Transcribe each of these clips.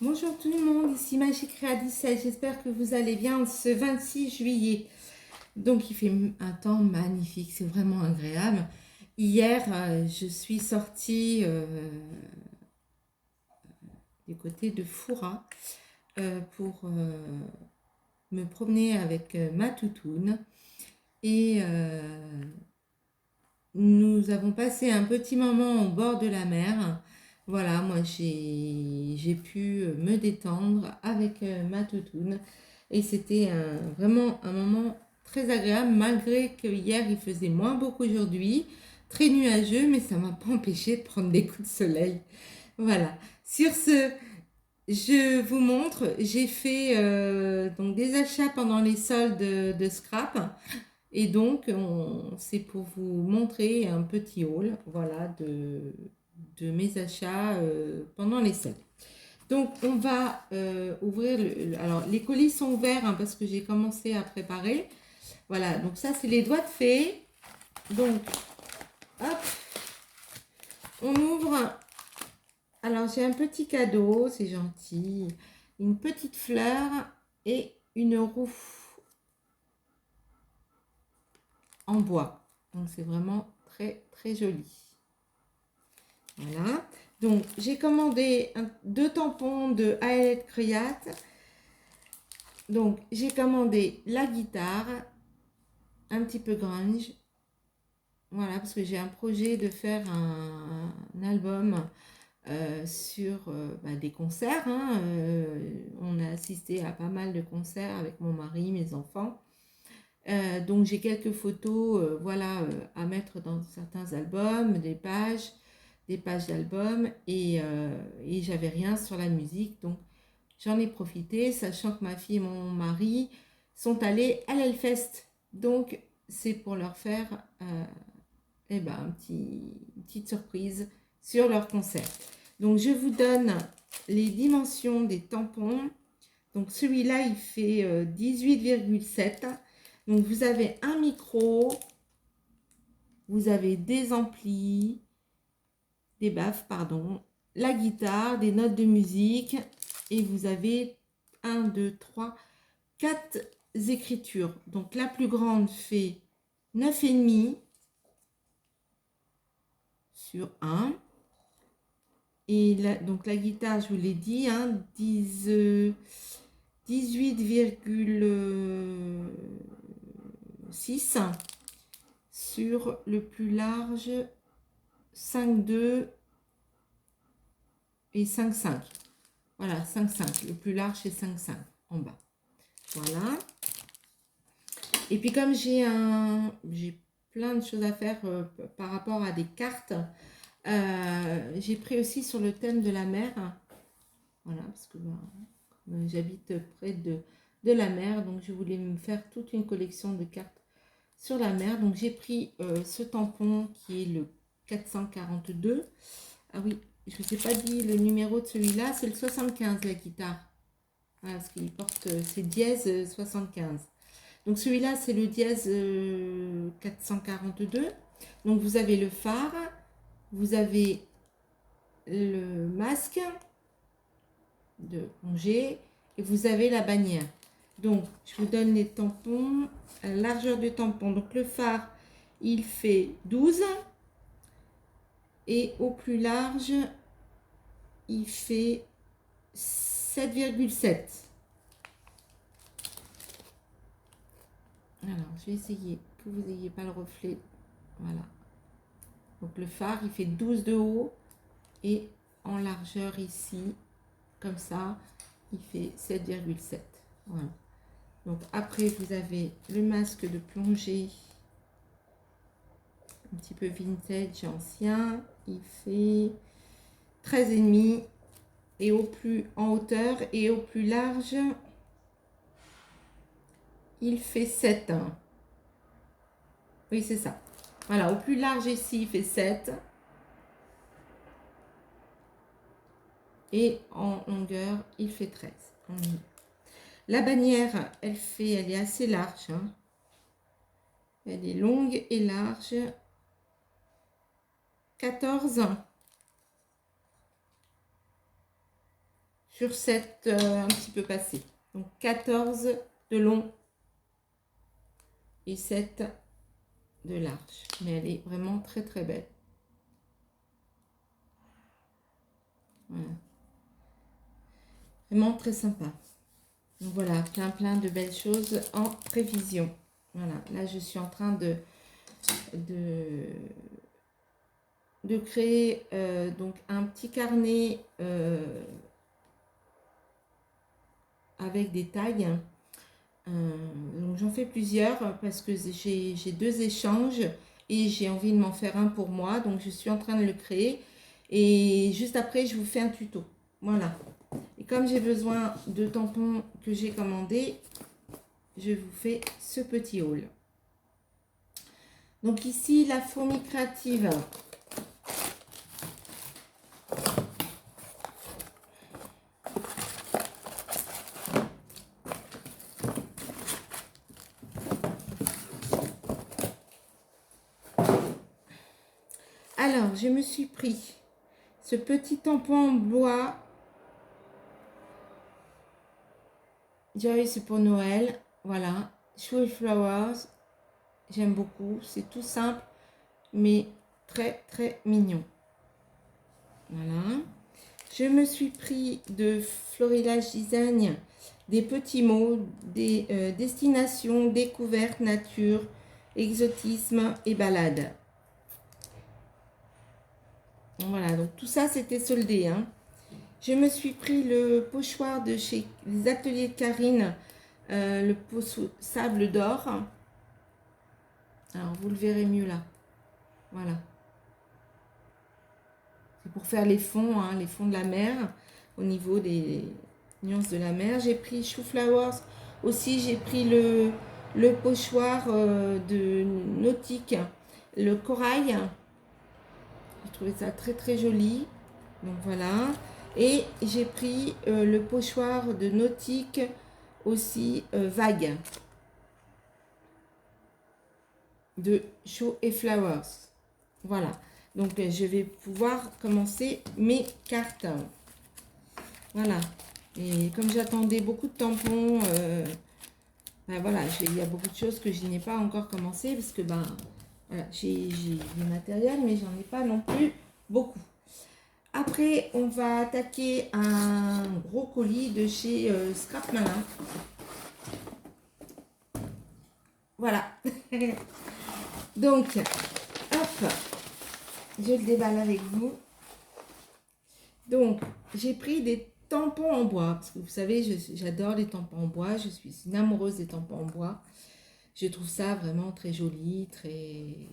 Bonjour tout le monde, ici Magie Créa 17, j'espère que vous allez bien ce 26 juillet. Donc il fait un temps magnifique, c'est vraiment agréable. Hier, je suis sortie du côté de Foura pour me promener avec ma toutoune. Et nous avons passé un petit moment au bord de la mer. Voilà, moi j'ai pu me détendre avec ma toutoune et c'était vraiment un moment très agréable malgré que hier il faisait moins beau qu'aujourd'hui, très nuageux, mais ça m'a pas empêché de prendre des coups de soleil. Voilà. Sur ce, je vous montre, j'ai fait donc des achats pendant les soldes de Scrap. Et donc, c'est pour vous montrer un petit haul, voilà, de mes achats pendant les soldes. Donc, on va ouvrir alors, les colis sont ouverts hein, parce que j'ai commencé à préparer. Voilà, donc ça, c'est les doigts de fée. Donc, hop, on ouvre. Alors, j'ai un petit cadeau, c'est gentil. Une petite fleur et une roue en bois. Donc, c'est vraiment très, très joli. Voilà. Donc, j'ai commandé deux tampons de Aelet Create. Donc, j'ai commandé la guitare, un petit peu grunge. Voilà, parce que j'ai un projet de faire un album sur des concerts. Hein. On a assisté à pas mal de concerts avec mon mari, mes enfants. Donc, j'ai quelques photos voilà, à mettre dans certains albums, des pages d'albums et j'avais rien sur la musique. Donc, j'en ai profité, sachant que ma fille et mon mari sont allés à l'Hellfest. Donc, c'est pour leur faire une petite surprise sur leur concert. Donc, je vous donne les dimensions des tampons. Donc, celui-là, il fait 18,7. Donc, vous avez un micro, vous avez des amplis, des baffes, pardon, la guitare, des notes de musique et vous avez 1, 2, 3, 4 écritures. Donc la plus grande fait 9,5 sur 1. Et donc la guitare, je vous l'ai dit, hein, 18,6 sur le plus large 5,2 et 5,5. Voilà, 5,5. Le plus large, c'est 5,5 en bas. Voilà. Et puis comme j'ai plein de choses à faire par rapport à des cartes, j'ai pris aussi sur le thème de la mer. Voilà, parce que j'habite près de la mer, donc je voulais me faire toute une collection de cartes sur la mer. Donc j'ai pris ce tampon qui est le 442. Ah oui, je ne vous ai pas dit le numéro de celui-là, c'est le 75 la guitare. Voilà, parce qu'il porte, c'est dièse 75. Donc celui-là, c'est le dièse 442. Donc vous avez le phare, vous avez le masque de congé et vous avez la bannière. Donc je vous donne les tampons, la largeur du tampon. Donc le phare, il fait 12 et au plus large, il fait 7,7. Alors je vais essayer que vous n'ayez pas le reflet. Voilà. Donc le phare, il fait 12 de haut et en largeur ici, comme ça, il fait 7,7. Voilà. Donc après, vous avez le masque de plongée, un petit peu vintage ancien. Il fait 13,5 et au plus en hauteur et au plus large, il fait 7. Oui, c'est ça. Voilà, au plus large ici, il fait 7. Et en longueur, il fait 13. La bannière, elle est assez large. Hein. Elle est longue et large. 14 sur sur cette un petit peu passée. Donc 14 de long et 7 de large. Mais elle est vraiment très très belle. Voilà. Vraiment très sympa. Donc voilà, plein de belles choses en prévision. Voilà, là je suis en train de créer donc un petit carnet avec des tags. Donc j'en fais plusieurs parce que j'ai 2 échanges et j'ai envie de m'en faire un pour moi. Donc je suis en train de le créer et juste après je vous fais un tuto. Voilà. Et comme j'ai besoin de tampons que j'ai commandés, je vous fais ce petit haul. Donc ici la fourmi créative. Alors, je me suis pris ce petit tampon en bois. Joy, c'est pour Noël. Voilà. Show Flowers. J'aime beaucoup. C'est tout simple, mais très, très mignon. Voilà. Je me suis pris de Florilège Design des petits mots, des destinations, découvertes, nature, exotisme et balade. Voilà, donc tout ça c'était soldé. Hein. Je me suis pris le pochoir de chez les ateliers de Karine, le pot sable d'or. Alors vous le verrez mieux là. Voilà. C'est pour faire les fonds, hein, les fonds de la mer, au niveau des nuances de la mer. J'ai pris Chou Flowers aussi, j'ai pris le pochoir de nautique, le corail. J'ai trouvé ça très très joli. Donc voilà. Et j'ai pris le pochoir de nautique aussi vague de Show et Flowers. Voilà. Donc je vais pouvoir commencer mes cartes. Voilà. Et comme j'attendais beaucoup de tampons, ben voilà, il y a beaucoup de choses que je n'ai pas encore commencé parce que ben voilà, j'ai du matériel, mais j'en ai pas non plus beaucoup. Après, on va attaquer un gros colis de chez Scrap Malin. Voilà. Donc, hop, je le déballe avec vous. Donc, j'ai pris des tampons en bois. Parce que vous savez, j'adore les tampons en bois. Je suis une amoureuse des tampons en bois. Je trouve ça vraiment très joli, très,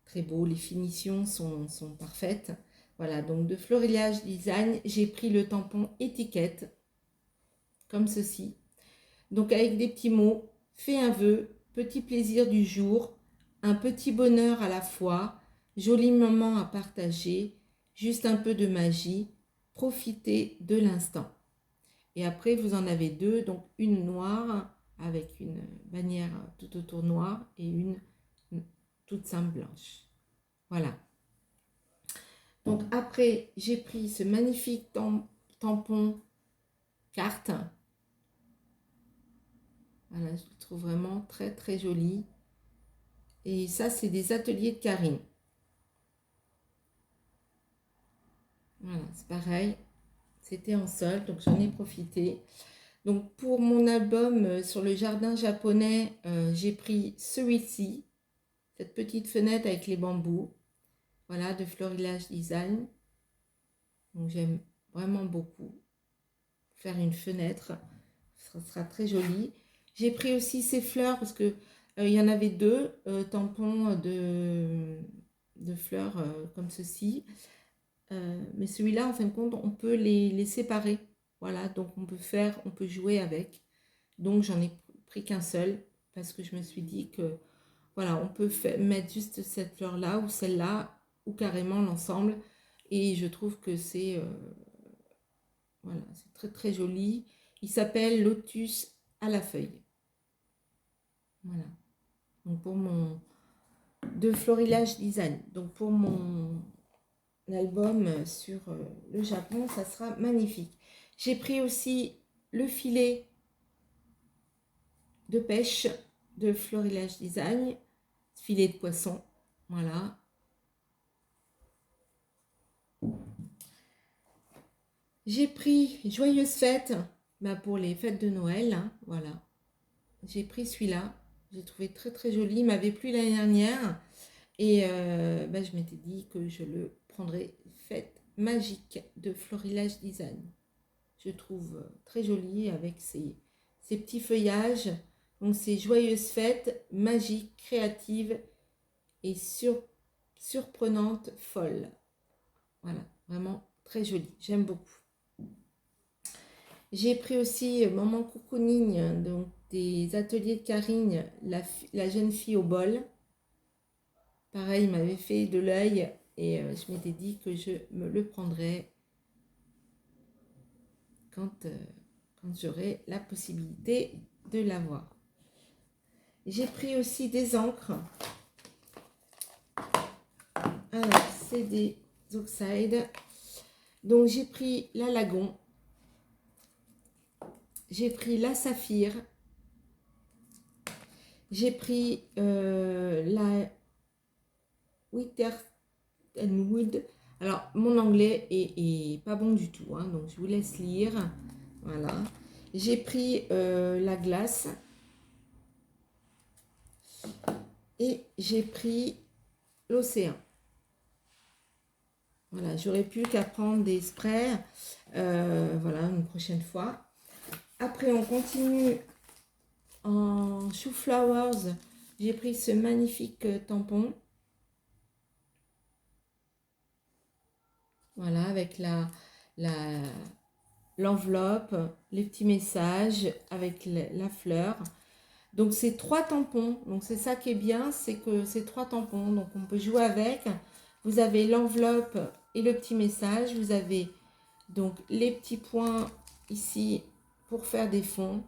très beau. Les finitions sont parfaites. Voilà, donc de Florilège Design, j'ai pris le tampon étiquette, comme ceci. Donc avec des petits mots, fais un vœu, petit plaisir du jour, un petit bonheur à la fois, joli moment à partager, juste un peu de magie, profitez de l'instant. Et après, vous en avez 2, donc une noire avec une bannière tout autour noire et une toute simple blanche. Voilà. Donc après, j'ai pris ce magnifique tampon carte. Voilà, je le trouve vraiment très très joli. Et ça, c'est des ateliers de Karine. Voilà, c'est pareil. C'était en solde, donc j'en ai profité. Donc pour mon album sur le jardin japonais, j'ai pris celui-ci. Cette petite fenêtre avec les bambous. Voilà, de Florilège Design. Donc j'aime vraiment beaucoup faire une fenêtre. Ça sera très joli. J'ai pris aussi ces fleurs parce que il y en avait 2 tampons de fleurs comme ceci. Mais celui-là, en fin de compte, on peut les séparer. Voilà, donc on peut jouer avec. Donc j'en ai pris qu'un seul parce que je me suis dit que voilà, on peut mettre juste cette fleur-là ou celle-là ou carrément l'ensemble. Et je trouve que c'est voilà, c'est très très joli. Il s'appelle Lotus à la feuille. Voilà. Donc pour mon de Florilège Design. Donc pour mon album sur le Japon, ça sera magnifique. J'ai pris aussi le filet de pêche de Florilège Design, filet de poisson, voilà. J'ai pris Joyeuse Fête, pour les fêtes de Noël, hein, voilà. J'ai pris celui-là, j'ai trouvé très très joli, il m'avait plu l'année dernière et je m'étais dit que je le prendrais. Fête magique de Florilège Design. Je trouve très joli avec ses petits feuillages. Donc c'est Joyeuse Fête, magique, créative et surprenante, folle. Voilà, vraiment très joli, j'aime beaucoup. J'ai pris aussi Maman Cocooning, donc des ateliers de Karine, la jeune fille au bol. Pareil, il m'avait fait de l'œil et je m'étais dit que je me le prendrais quand j'aurai la possibilité de l'avoir. J'ai pris aussi des encres. Alors, c'est des Oxide. Donc, j'ai pris la Lagon. J'ai pris la Saphir. J'ai pris la Wither and Wood. Alors, mon anglais est pas bon du tout, hein, donc je vous laisse lire. Voilà. J'ai pris la glace. Et j'ai pris l'océan. Voilà, j'aurais pu qu'à prendre des sprays. Voilà, une prochaine fois. Après, on continue en Chou Flowers. J'ai pris ce magnifique tampon. Voilà, avec l'enveloppe, les petits messages, avec la fleur. Donc, c'est 3 tampons. Donc, c'est ça qui est bien, c'est que c'est 3 tampons. Donc, on peut jouer avec. Vous avez l'enveloppe et le petit message. Vous avez donc les petits points ici pour faire des fonds.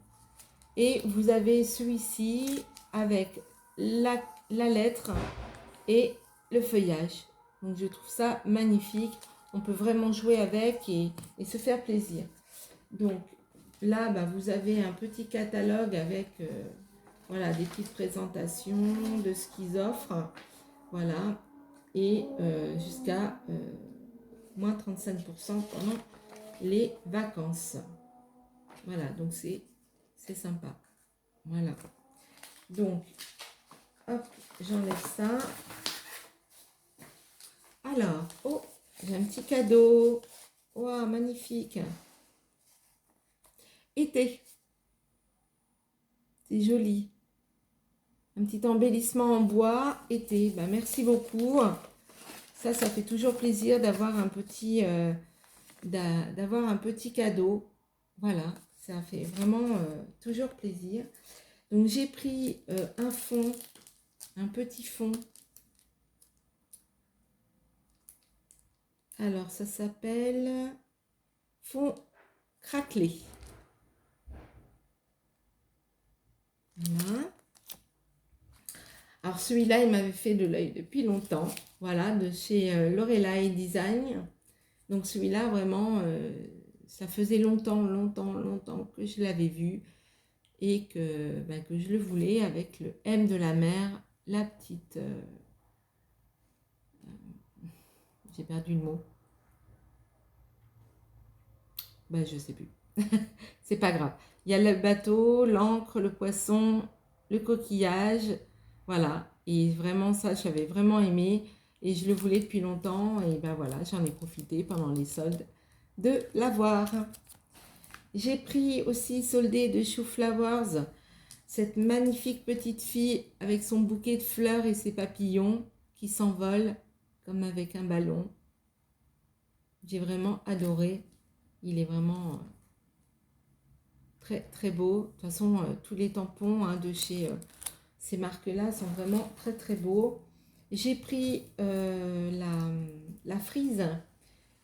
Et vous avez celui-ci avec la lettre et le feuillage. Donc, je trouve ça magnifique. On peut vraiment jouer avec et se faire plaisir. Donc, là, vous avez un petit catalogue avec voilà, des petites présentations de ce qu'ils offrent. Voilà. Et jusqu'à moins 35% pendant les vacances. Voilà, donc c'est sympa. Voilà. Donc, hop, j'enlève ça. Alors, oh, j'ai un petit cadeau. Waouh, magnifique. Été. C'est joli. Un petit embellissement en bois, été. Merci beaucoup. Ça fait toujours plaisir d'avoir un petit cadeau. Voilà, ça fait vraiment toujours plaisir. Donc j'ai pris un fond, un petit fond. Alors ça s'appelle fond craquelé. Voilà. Alors celui-là, il m'avait fait de l'œil depuis longtemps. Voilà, de chez Lorelai Design. Donc celui-là, vraiment, ça faisait longtemps que je l'avais vu. Et que je le voulais avec le M de la mer, la petite... j'ai perdu le mot. Je sais plus. C'est pas grave. Il y a le bateau, l'encre, le poisson, le coquillage. Voilà. Et vraiment, ça, j'avais vraiment aimé. Et je le voulais depuis longtemps. Et voilà, j'en ai profité pendant les soldes de l'avoir. J'ai pris aussi soldé de Chou Flowers. Cette magnifique petite fille avec son bouquet de fleurs et ses papillons qui s'envolent comme avec un ballon. J'ai vraiment adoré. Il est vraiment très très beau. De toute façon, tous les tampons de chez ces marques-là sont vraiment très très beaux. J'ai pris la frise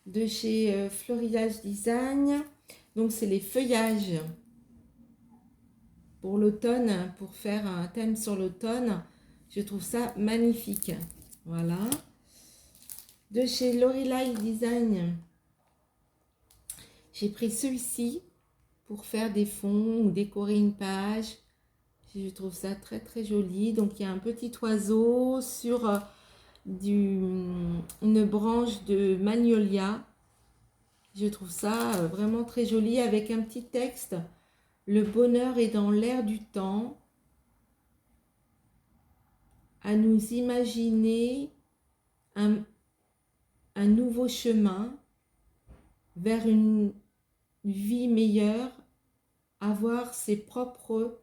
de chez Florilège Design. Donc, c'est les feuillages pour l'automne, pour faire un thème sur l'automne. Je trouve ça magnifique. Voilà. De chez Lorelai Design, J'ai pris celui-ci pour faire des fonds ou décorer une page. Je trouve ça très très joli. Donc il y a un petit oiseau sur une branche de magnolia. Je trouve ça vraiment très joli avec un petit texte. Le bonheur est dans l'air du temps. À nous imaginer un nouveau chemin vers une vie meilleure, avoir ses propres...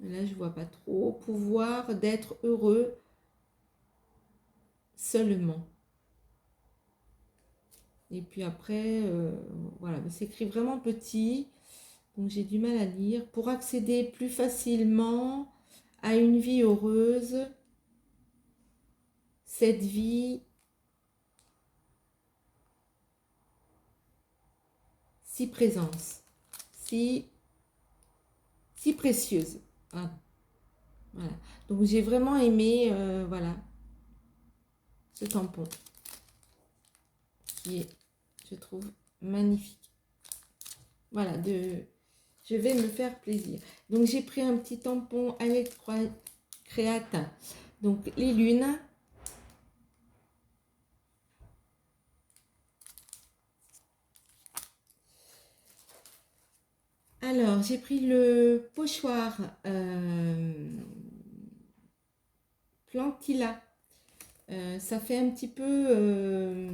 Là, je vois pas trop. Pouvoir d'être heureux seulement. Et puis après, voilà, c'est écrit vraiment petit, donc j'ai du mal à lire. Pour accéder plus facilement à une vie heureuse, cette vie si présente, si précieuse. Voilà. Voilà. Donc j'ai vraiment aimé, voilà, ce tampon qui est, je trouve, magnifique. Voilà, je vais me faire plaisir. Donc j'ai pris un petit tampon avec Créate, donc les lunes. Alors, j'ai pris le pochoir Plantilla. Ça fait un petit peu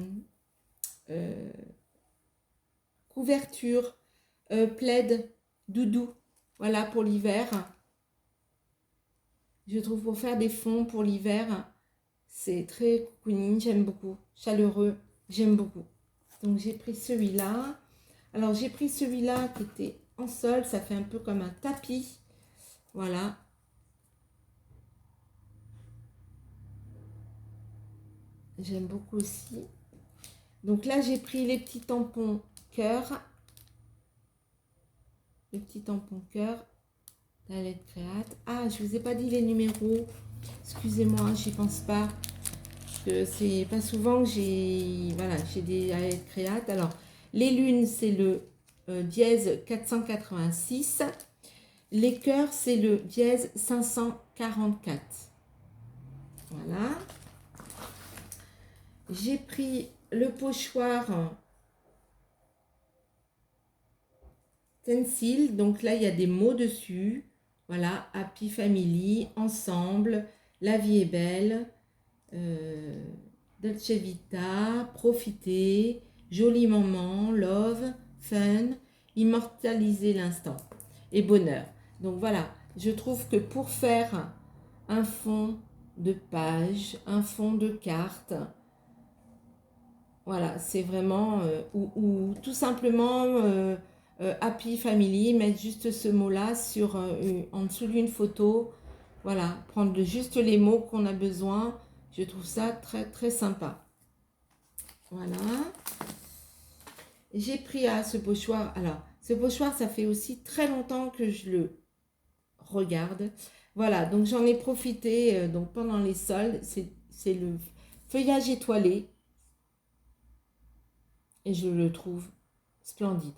couverture, plaid, doudou. Voilà pour l'hiver. Je trouve pour faire des fonds pour l'hiver, c'est très cocooning, j'aime beaucoup. Chaleureux, j'aime beaucoup. Donc j'ai pris celui-là. Alors j'ai pris celui-là qui était en sol, ça fait un peu comme un tapis. Voilà. J'aime beaucoup aussi. Donc là, j'ai pris les petits tampons cœur. Les petits tampons cœur. La lettre créate. Ah, je vous ai pas dit les numéros. Excusez-moi, j'y pense pas. Parce que c'est pas souvent que j'ai... Voilà, j'ai des lettres créates. Alors, les lunes, c'est le dièse 486. Les cœurs, c'est le dièse 544. Voilà. J'ai pris le pochoir stencil. Donc là, il y a des mots dessus. Voilà, Happy Family, ensemble, la vie est belle, Dolce Vita, profiter, joli moment, love, fun, immortaliser l'instant et bonheur. Donc voilà, je trouve que pour faire un fond de page, un fond de carte, voilà, c'est vraiment, ou tout simplement Happy Family, mettre juste ce mot-là sur, en dessous d'une photo, voilà, prendre juste les mots qu'on a besoin, je trouve ça très très sympa. Voilà. J'ai pris ce pochoir, alors ce pochoir ça fait aussi très longtemps que je le regarde. Voilà, donc j'en ai profité donc pendant les soldes, c'est le feuillage étoilé. Et je le trouve splendide.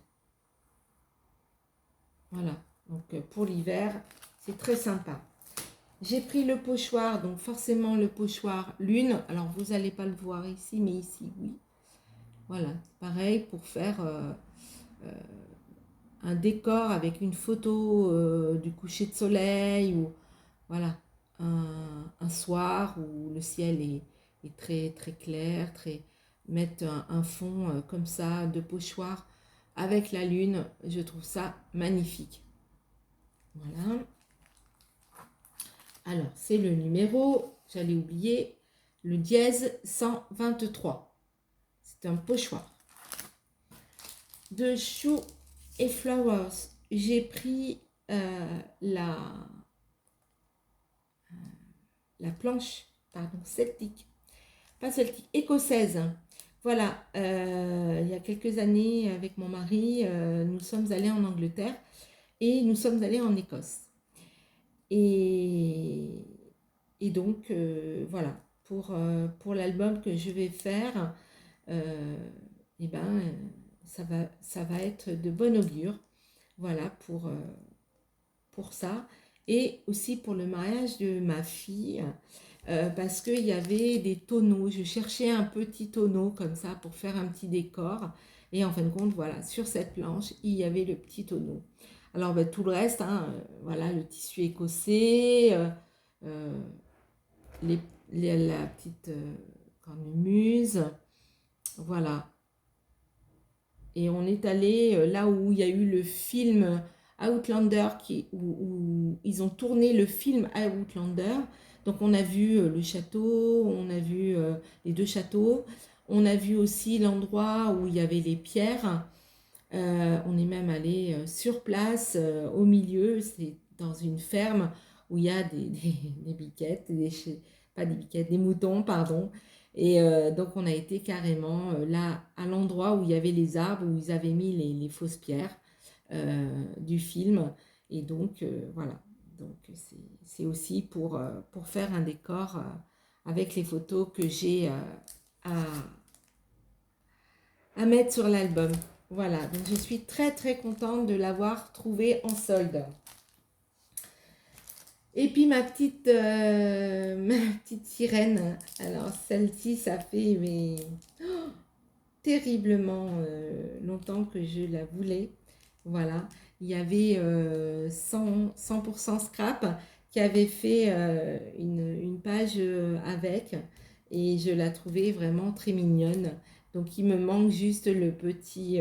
Voilà, donc pour l'hiver, c'est très sympa. J'ai pris le pochoir, donc forcément le pochoir lune. Alors vous n'allez pas le voir ici, mais ici, oui. Voilà, pareil pour faire un décor avec une photo du coucher de soleil ou voilà, un soir où le ciel est très très clair, mettre un fond comme ça de pochoir avec la lune, je trouve ça magnifique. Voilà. Alors, c'est le numéro, j'allais oublier, le dièse 123. C'est un pochoir. De Shoe et Flowers, j'ai pris la planche, pardon, celtique, pas celtique, écossaise. Voilà, il y a quelques années, avec mon mari, nous sommes allés en Angleterre et nous sommes allés en Écosse. Et donc, voilà, pour l'album que je vais faire, et ben, ça va être de bon augure. Voilà pour ça. Et aussi pour le mariage de ma fille, parce qu'il y avait des tonneaux. Je cherchais un petit tonneau comme ça pour faire un petit décor. Et en fin de compte, voilà, sur cette planche, il y avait le petit tonneau. Alors, ben, tout le reste, hein, voilà, le tissu écossais, euh, les, la petite cornemuse, voilà. Et on est allé là où il y a eu le film Outlander, où ils ont tourné le film Outlander. Donc on a vu le château, on a vu les deux châteaux, on a vu aussi l'endroit où il y avait les pierres. On est même allé sur place, au milieu, c'est dans une ferme où il y a des biquettes, pas des biquettes, des moutons, pardon. Et donc on a été carrément là, à l'endroit où il y avait les arbres, où ils avaient mis les fausses pierres du film. Et donc voilà, donc c'est aussi pour faire un décor avec les photos que j'ai à, à mettre sur l'album. Voilà, donc je suis très très contente de l'avoir trouvé en solde. Et puis ma petite sirène, alors celle-ci, ça fait terriblement longtemps que je la voulais. Voilà, il y avait 100% scrap qui avait fait une page avec, et je la trouvais vraiment très mignonne. Donc il me manque juste le petit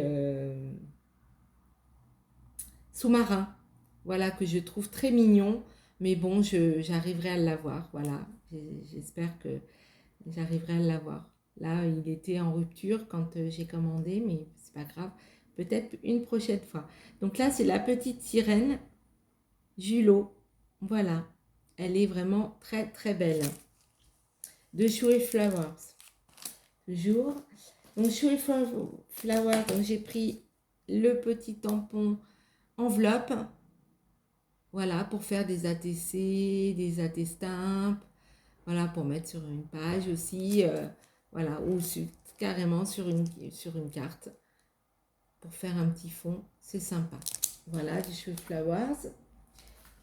sous-marin, voilà, que je trouve très mignon. Mais bon, j'arriverai à l'avoir, voilà. J'espère que j'arriverai à l'avoir. Là, il était en rupture quand j'ai commandé, mais c'est pas grave. Peut-être une prochaine fois. Donc là, c'est la petite sirène Julot. Voilà. Elle est vraiment très très belle. De Showy Flowers. Toujours. Donc Showy Flowers, donc j'ai pris le petit tampon enveloppe. Voilà, pour faire des ATC, des attestampes. Voilà, pour mettre sur une page aussi. Voilà, ou carrément sur une carte. Pour faire un petit fond, c'est sympa. Voilà, du Showy Flowers.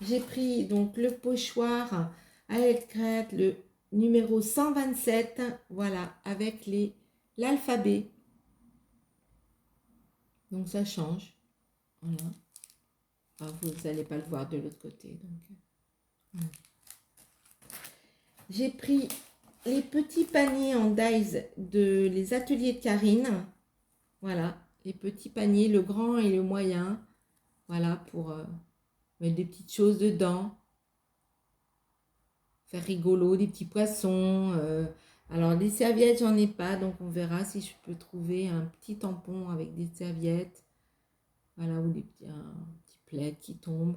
J'ai pris donc le pochoir à crête, le numéro 127. Voilà, avec l'alphabet. Donc ça change. Voilà. Alors, vous n'allez pas le voir de l'autre côté. Donc, voilà. J'ai pris les petits paniers en dies de les ateliers de Karine. Voilà, les petits paniers, le grand et le moyen. Voilà, pour mettre des petites choses dedans. Faire rigolo, des petits poissons. Alors, des serviettes, j'en ai pas. Donc, on verra si je peux trouver un petit tampon avec des serviettes. Voilà, ou un petit plaid qui tombe.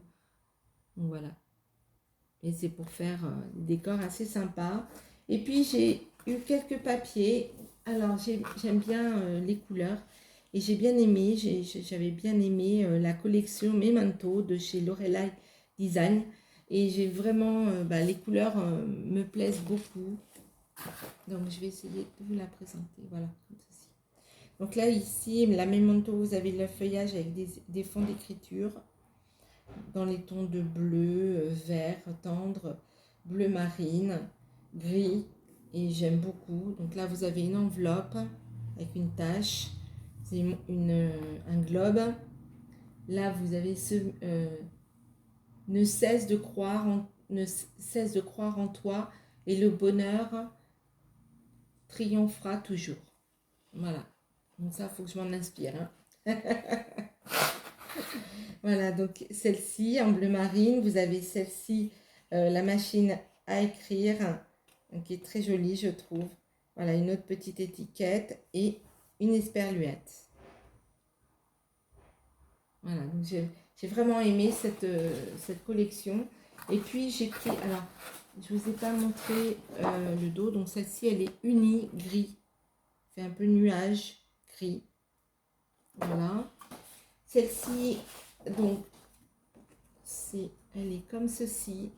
Donc, voilà. Et c'est pour faire des décors assez sympas. Et puis j'ai eu quelques papiers. Alors j'aime bien les couleurs. Et j'ai bien aimé, j'avais bien aimé la collection Memento de chez Lorelai Design. Et j'ai vraiment, les couleurs me plaisent beaucoup. Donc je vais essayer de vous la présenter. Voilà, comme ceci. Donc là, ici, la Memento, vous avez le feuillage avec des fonds d'écriture dans les tons de bleu, vert tendre, bleu marine, gris, et j'aime beaucoup. Donc là, vous avez une enveloppe avec une tache, c'est un globe. Là, vous avez ne cesse de croire en toi, et le bonheur triomphera toujours. Voilà. Donc ça, il faut que je m'en inspire. Hein. Voilà, donc celle-ci en bleu marine, vous avez celle-ci, la machine à écrire, qui est très jolie, je trouve. Voilà, une autre petite étiquette et une esperluette. Voilà, donc j'ai vraiment aimé cette collection. Et puis j'ai pris, alors, je ne vous ai pas montré le dos, donc celle-ci, elle est unie gris. C'est un peu nuage gris. Voilà. Celle-ci, donc, elle est comme ceci.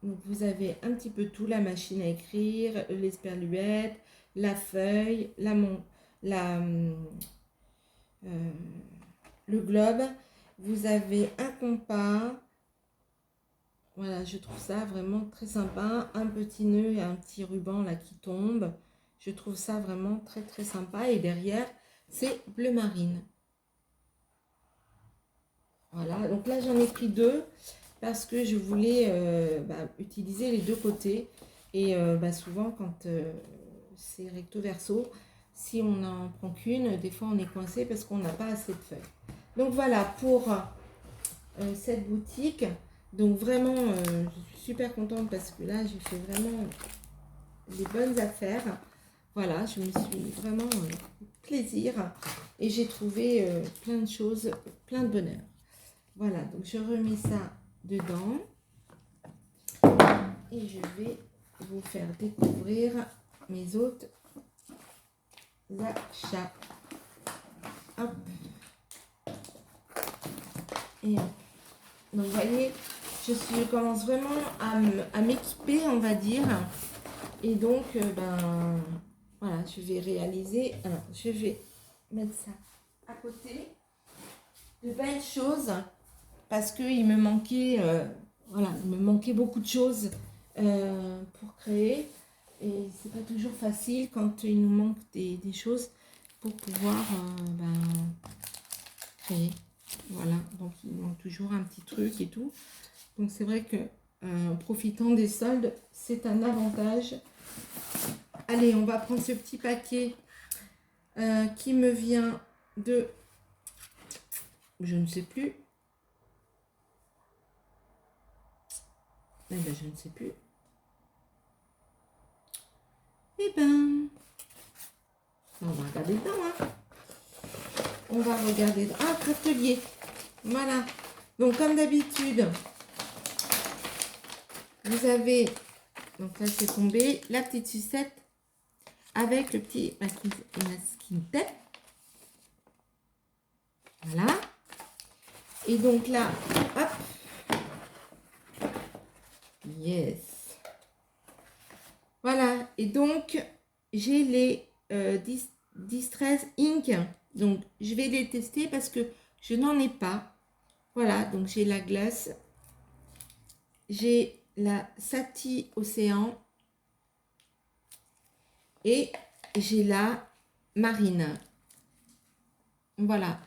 Donc vous avez un petit peu tout, la machine à écrire, l'esperluette, la feuille, la, le globe. Vous avez un compas. Voilà, je trouve ça vraiment très sympa. Un petit nœud et un petit ruban là qui tombe. Je trouve ça vraiment très très sympa. Et derrière, c'est bleu marine. Voilà, donc là j'en ai pris deux parce que je voulais utiliser les deux côtés. Et souvent quand c'est recto verso, si on n'en prend qu'une, des fois on est coincé parce qu'on n'a pas assez de feuilles. Donc voilà pour cette boutique. Donc vraiment, je suis super contente parce que là j'ai fait vraiment des bonnes affaires. Voilà, je me suis vraiment plaisir et j'ai trouvé plein de choses, plein de bonheur. Voilà, donc je remets ça dedans et je vais vous faire découvrir mes autres achats. Hop. Et hop. Donc vous voyez, je commence vraiment à m'équiper, on va dire. Et donc, voilà, je vais réaliser. Alors, je vais mettre ça à côté. De belles choses. Parce qu'il me manquait, il me manquait beaucoup de choses pour créer. Et c'est pas toujours facile quand il nous manque des choses pour pouvoir créer. Voilà, donc il manque toujours un petit truc et tout. Donc c'est vrai que en profitant des soldes, c'est un avantage. Allez, on va prendre ce petit paquet qui me vient de, je ne sais plus. Eh ben, je ne sais plus. Eh ben, on va regarder dedans. Hein. On va regarder. Ah, Craftelier. Voilà. Donc, comme d'habitude, vous avez, donc là, c'est tombé, la petite sucette avec le petit masking tape. Voilà. Et donc là, hop. Yes. Voilà. Et donc, j'ai les Distress Ink. Donc, je vais les tester parce que je n'en ai pas. Voilà. Donc, j'ai la glace. J'ai la Satie Océan. Et j'ai la marine. Voilà.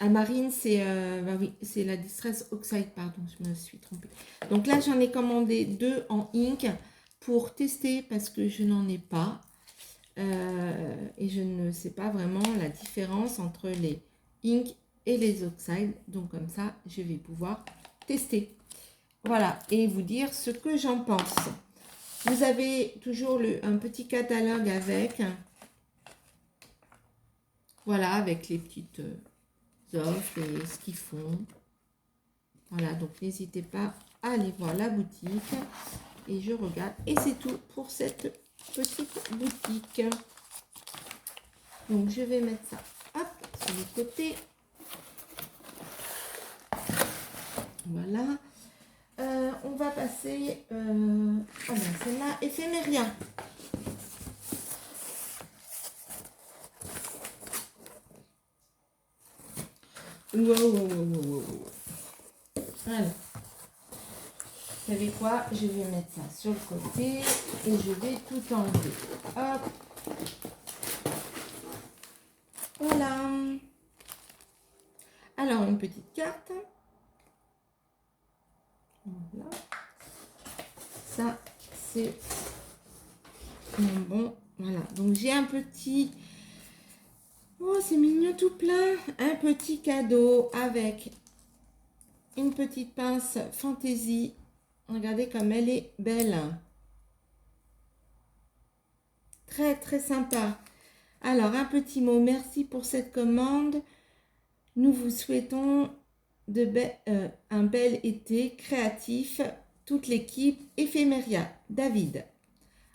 La marine, c'est oui, c'est la Distress Oxide, pardon, je me suis trompée. Donc là, j'en ai commandé deux en ink pour tester parce que je n'en ai pas. Et je ne sais pas vraiment la différence entre les ink et les oxydes. Donc comme ça, je vais pouvoir tester. Voilà, et vous dire ce que j'en pense. Vous avez toujours un petit catalogue avec. Voilà, avec les petites offres et ce qu'ils font. Voilà, donc n'hésitez pas à aller voir la boutique. Et je regarde. Et c'est tout pour cette petite boutique. Donc je vais mettre ça hop, sur le côté. Voilà. On va passer celle-là, Éphéméria. Wow. Alors, vous savez quoi? Je vais mettre ça sur le côté et je vais tout enlever. Hop. Voilà. Alors, une petite carte. Voilà. Ça, c'est bon. Voilà. Donc, j'ai un petit... Oh, c'est mignon tout plein. Un petit cadeau avec une petite pince fantaisie. Regardez comme elle est belle. Très, très sympa. Alors, un petit mot. Merci pour cette commande. Nous vous souhaitons un bel été créatif. Toute l'équipe Éphéméria. David.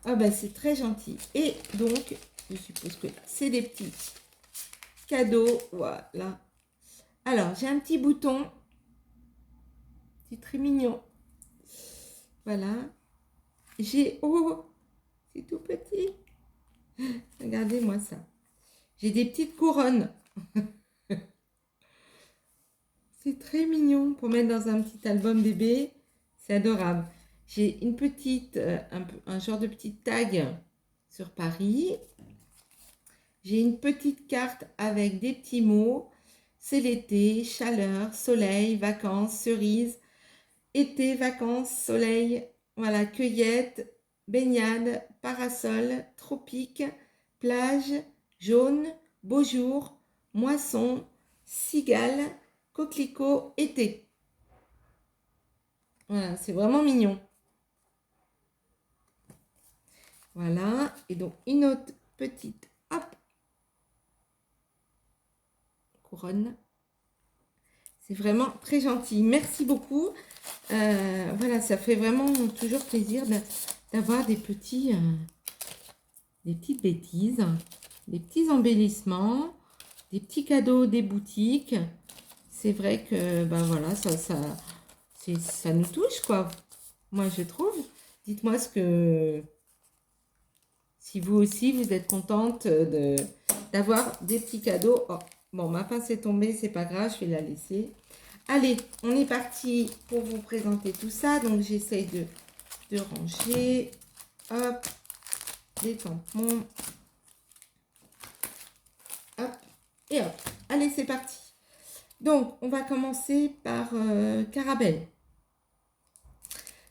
Ah ben, c'est très gentil. Et donc, je suppose que c'est des petits cadeaux. Voilà. Alors, j'ai un petit bouton. C'est très mignon. Voilà. J'ai... Oh, c'est tout petit. Regardez-moi ça. J'ai des petites couronnes. C'est très mignon pour mettre dans un petit album bébé. C'est adorable. J'ai une petite, un genre de petite tag sur Paris. J'ai une petite carte avec des petits mots. C'est l'été, chaleur, soleil, vacances, cerises. Été, vacances, soleil, voilà, cueillette, baignade, parasol, tropique, plage, jaune, beau jour, moisson, cigale, coquelicot, été. Voilà, c'est vraiment mignon. Voilà, et donc une autre petite, hop, couronne. C'est vraiment très gentil. Merci beaucoup. Voilà, ça fait vraiment toujours plaisir d'avoir des petites bêtises, des petits embellissements, des petits cadeaux des boutiques. C'est vrai que ben voilà, ça nous touche quoi. Moi je trouve. Dites-moi si vous aussi vous êtes contente d'avoir des petits cadeaux. Oh, bon, ma pince est tombée, c'est pas grave, je vais la laisser. Allez, on est parti pour vous présenter tout ça. Donc j'essaye de ranger. Hop, les tampons. Hop, et hop. Allez, c'est parti. Donc, on va commencer par Carabelle.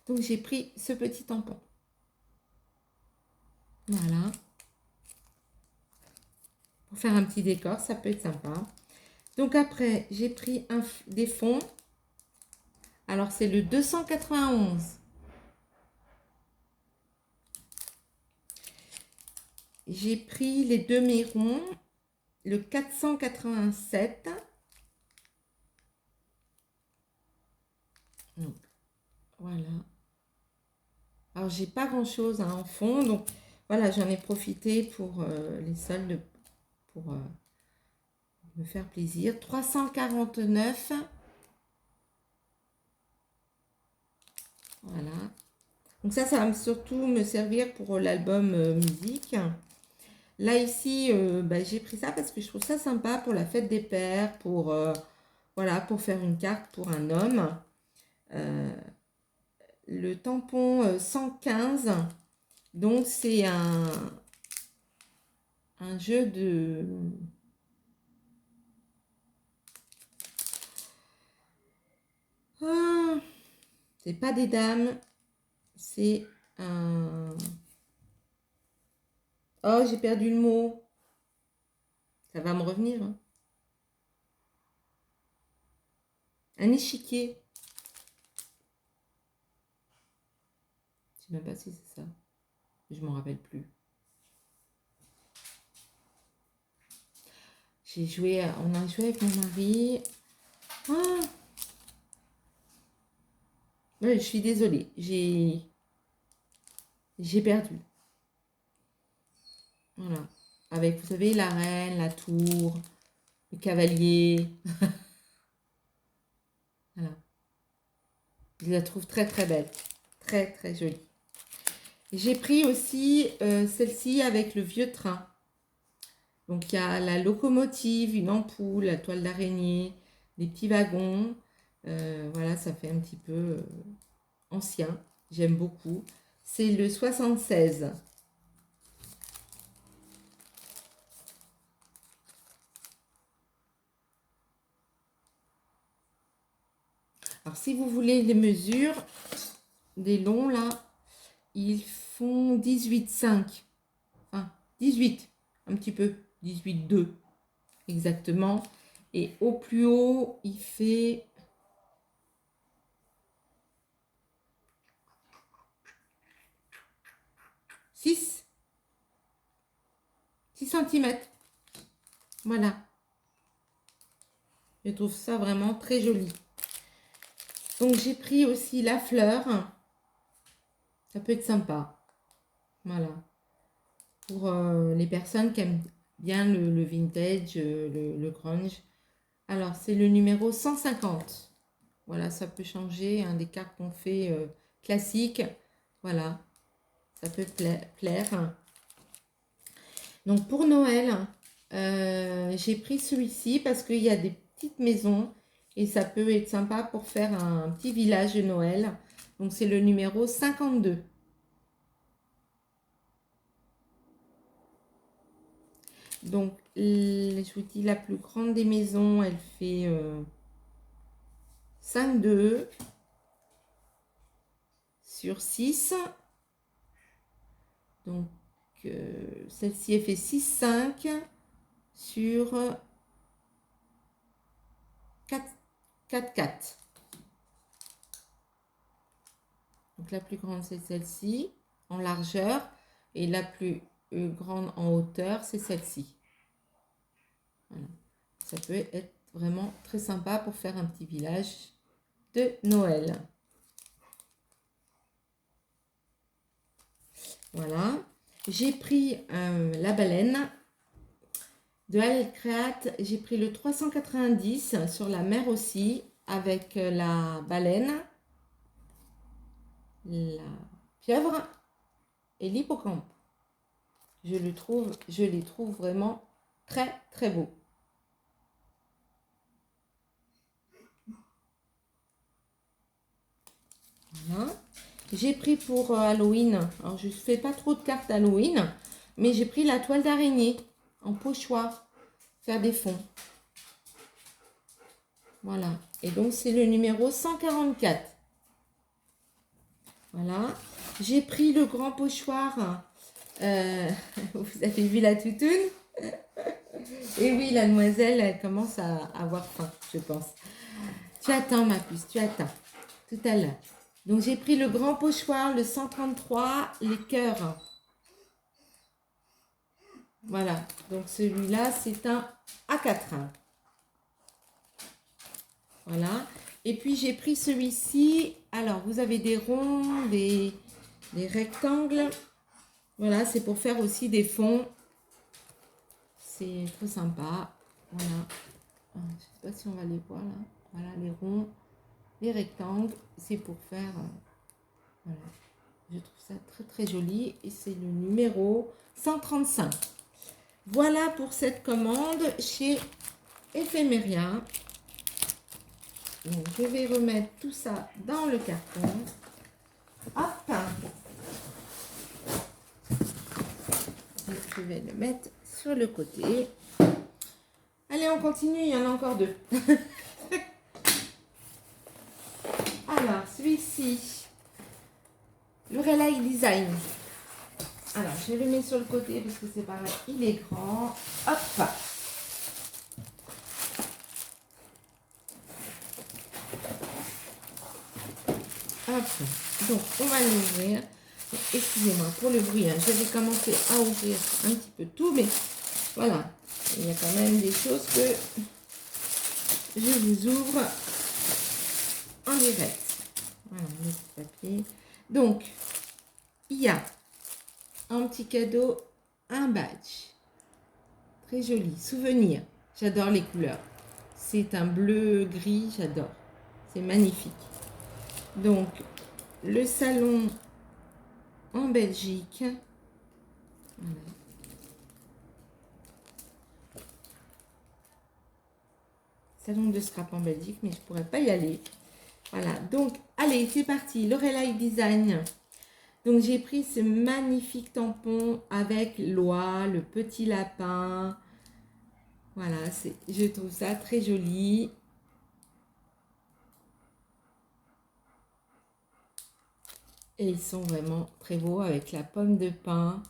Donc, j'ai pris ce petit tampon. Voilà. Pour faire un petit décor, ça peut être sympa. Donc, après, j'ai pris des fonds. Alors, c'est le 291. J'ai pris les demi-ronds, le 487. Donc, voilà. Alors, j'ai pas grand-chose en fond. Donc, voilà, j'en ai profité pour les soldes, pour me faire plaisir. 349. Voilà. Donc ça va surtout me servir pour l'album musique. Là, ici, j'ai pris ça parce que je trouve ça sympa pour la fête des pères, voilà, pour faire une carte pour un homme. Le tampon 115, donc c'est un jeu de... Ah, c'est pas des dames, c'est un... Oh, j'ai perdu le mot. Ça va me revenir. Hein. Un échiquier. Je sais même pas si c'est ça. Je m'en rappelle plus. On a joué avec mon mari. Ah, ouais, je suis désolée. J'ai perdu. Voilà. Avec, vous savez, la reine, la tour, le cavalier. Voilà. Je la trouve très très belle. Très très jolie. J'ai pris aussi celle-ci avec le vieux train. Donc il y a la locomotive, une ampoule, la toile d'araignée, des petits wagons. Voilà, ça fait un petit peu ancien. J'aime beaucoup. C'est le 76. Alors si vous voulez les mesures des longs là, ils font 18,5. Enfin, 18, un petit peu. 18,2 exactement. Et au plus haut, il fait 6 cm. Voilà. Je trouve ça vraiment très joli. Donc j'ai pris aussi la fleur. Ça peut être sympa. Voilà. Pour les personnes qui aiment bien le vintage, le grunge. Alors c'est le numéro 150. Voilà, ça peut changer. Un des cartes qu'on fait classiques. Voilà. Ça peut plaire. Donc pour Noël, J'ai pris celui-ci parce qu'il y a des petites maisons et ça peut être sympa pour faire un petit village de Noël. Donc c'est le numéro 52. Donc je vous dis, la plus grande des maisons, elle fait 5,2 sur 6. Donc celle-ci, elle fait 6,5 sur 4,4. Donc la plus grande, c'est celle-ci en largeur et la plus grande en hauteur, c'est celle-ci. Voilà. Ça peut être vraiment très sympa pour faire un petit village de Noël. Voilà. J'ai pris la baleine de Alcreate. J'ai pris le 390 sur la mer aussi, avec la baleine, la pieuvre et l'hippocampe. Je les trouve vraiment très très beaux. Voilà. J'ai pris pour Halloween, alors je ne fais pas trop de cartes Halloween, mais j'ai pris la toile d'araignée en pochoir, faire des fonds. Voilà, et donc c'est le numéro 144. Voilà, j'ai pris le grand pochoir, vous avez vu la toutoune? Et oui, la demoiselle, elle commence à avoir faim, je pense. Tu attends ma puce, tu attends, tout à l'heure. Donc j'ai pris le grand pochoir, le 133, les cœurs. Voilà, donc celui-là, c'est un A4. Voilà, et puis j'ai pris celui-ci. Alors, vous avez des ronds, des rectangles. Voilà, c'est pour faire aussi des fonds. C'est très sympa. Voilà, je ne sais pas si on va les voir là. Voilà, les ronds, les rectangles, c'est pour faire... voilà, je trouve ça très très joli. Et c'est le numéro 135. Voilà pour cette commande chez Ephemeria. Donc, je vais remettre tout ça dans le carton. Hop. Et je vais le mettre sur le côté. Allez, on continue, il y en a encore deux. Alors, celui-ci, le Relay Design. Alors, je le mets sur le côté parce que c'est pareil, il est grand. Hop. Hop. Donc, on va l'ouvrir. Excusez-moi pour le bruit, hein. J'avais commencé à ouvrir un petit peu tout, mais voilà. Il y a quand même des choses que je vous ouvre en direct. Voilà, le petit papier. Donc, il y a un petit cadeau, un badge. Très joli. Souvenir. J'adore les couleurs. C'est un bleu-gris, j'adore. C'est magnifique. Donc, le salon en Belgique. Voilà. Salon de scrap en Belgique, mais je ne pourrais pas y aller. Voilà, donc, allez, c'est parti. Lorelai Design. Donc, j'ai pris ce magnifique tampon avec l'oie, le petit lapin. Voilà, je trouve ça très joli. Et ils sont vraiment très beaux avec la pomme de pin,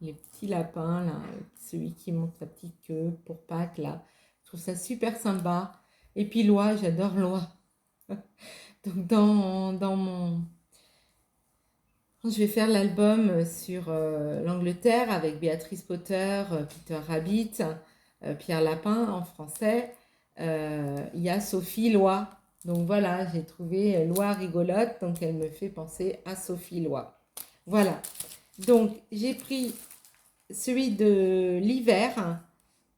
les petits lapins, là, celui qui monte sa petite queue pour Pâques, là. Je trouve ça super sympa. Et puis l'oie, j'adore l'oie. Donc dans mon... Quand je vais faire l'album sur l'Angleterre avec Béatrice Potter, Peter Rabbit, Pierre Lapin en français, il y a Sophie Lois. Donc voilà, j'ai trouvé Lois rigolote, donc elle me fait penser à Sophie Lois. Voilà, donc j'ai pris celui de l'hiver,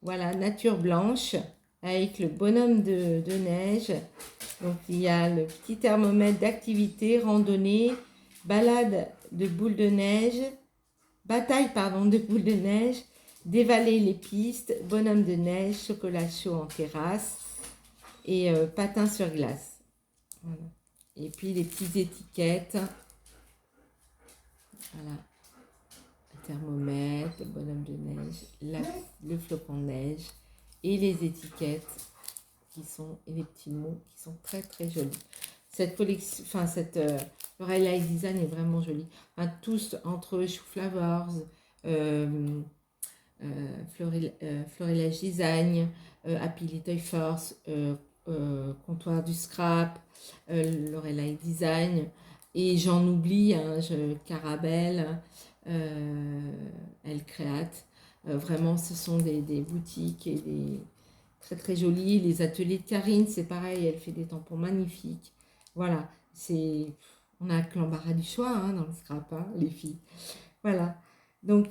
voilà, nature blanche, avec le bonhomme de neige. Donc il y a le petit thermomètre d'activité, randonnée, balade de boules de neige, bataille pardon de boules de neige, Dévaler les pistes, bonhomme de neige, chocolat chaud en terrasse et patin sur glace. Voilà. Et puis les petites étiquettes. Voilà. Le thermomètre, le bonhomme de neige, le flocon de neige et les étiquettes et les petits mots qui sont très très jolis. Cette collection, enfin Lorelai Design est vraiment jolie. Enfin, tous entre eux, Chou Flowers, Florilège Design, Happy Little Force, Comptoir du Scrap, Lorelai Design, et j'en oublie, hein, Carabelle, Elle Créate. Vraiment, ce sont des boutiques et des très très jolies. Les ateliers de Karine, c'est pareil, elle fait des tampons magnifiques. Voilà, on a que l'embarras du choix, hein, dans le scrap, hein, les filles. Voilà, donc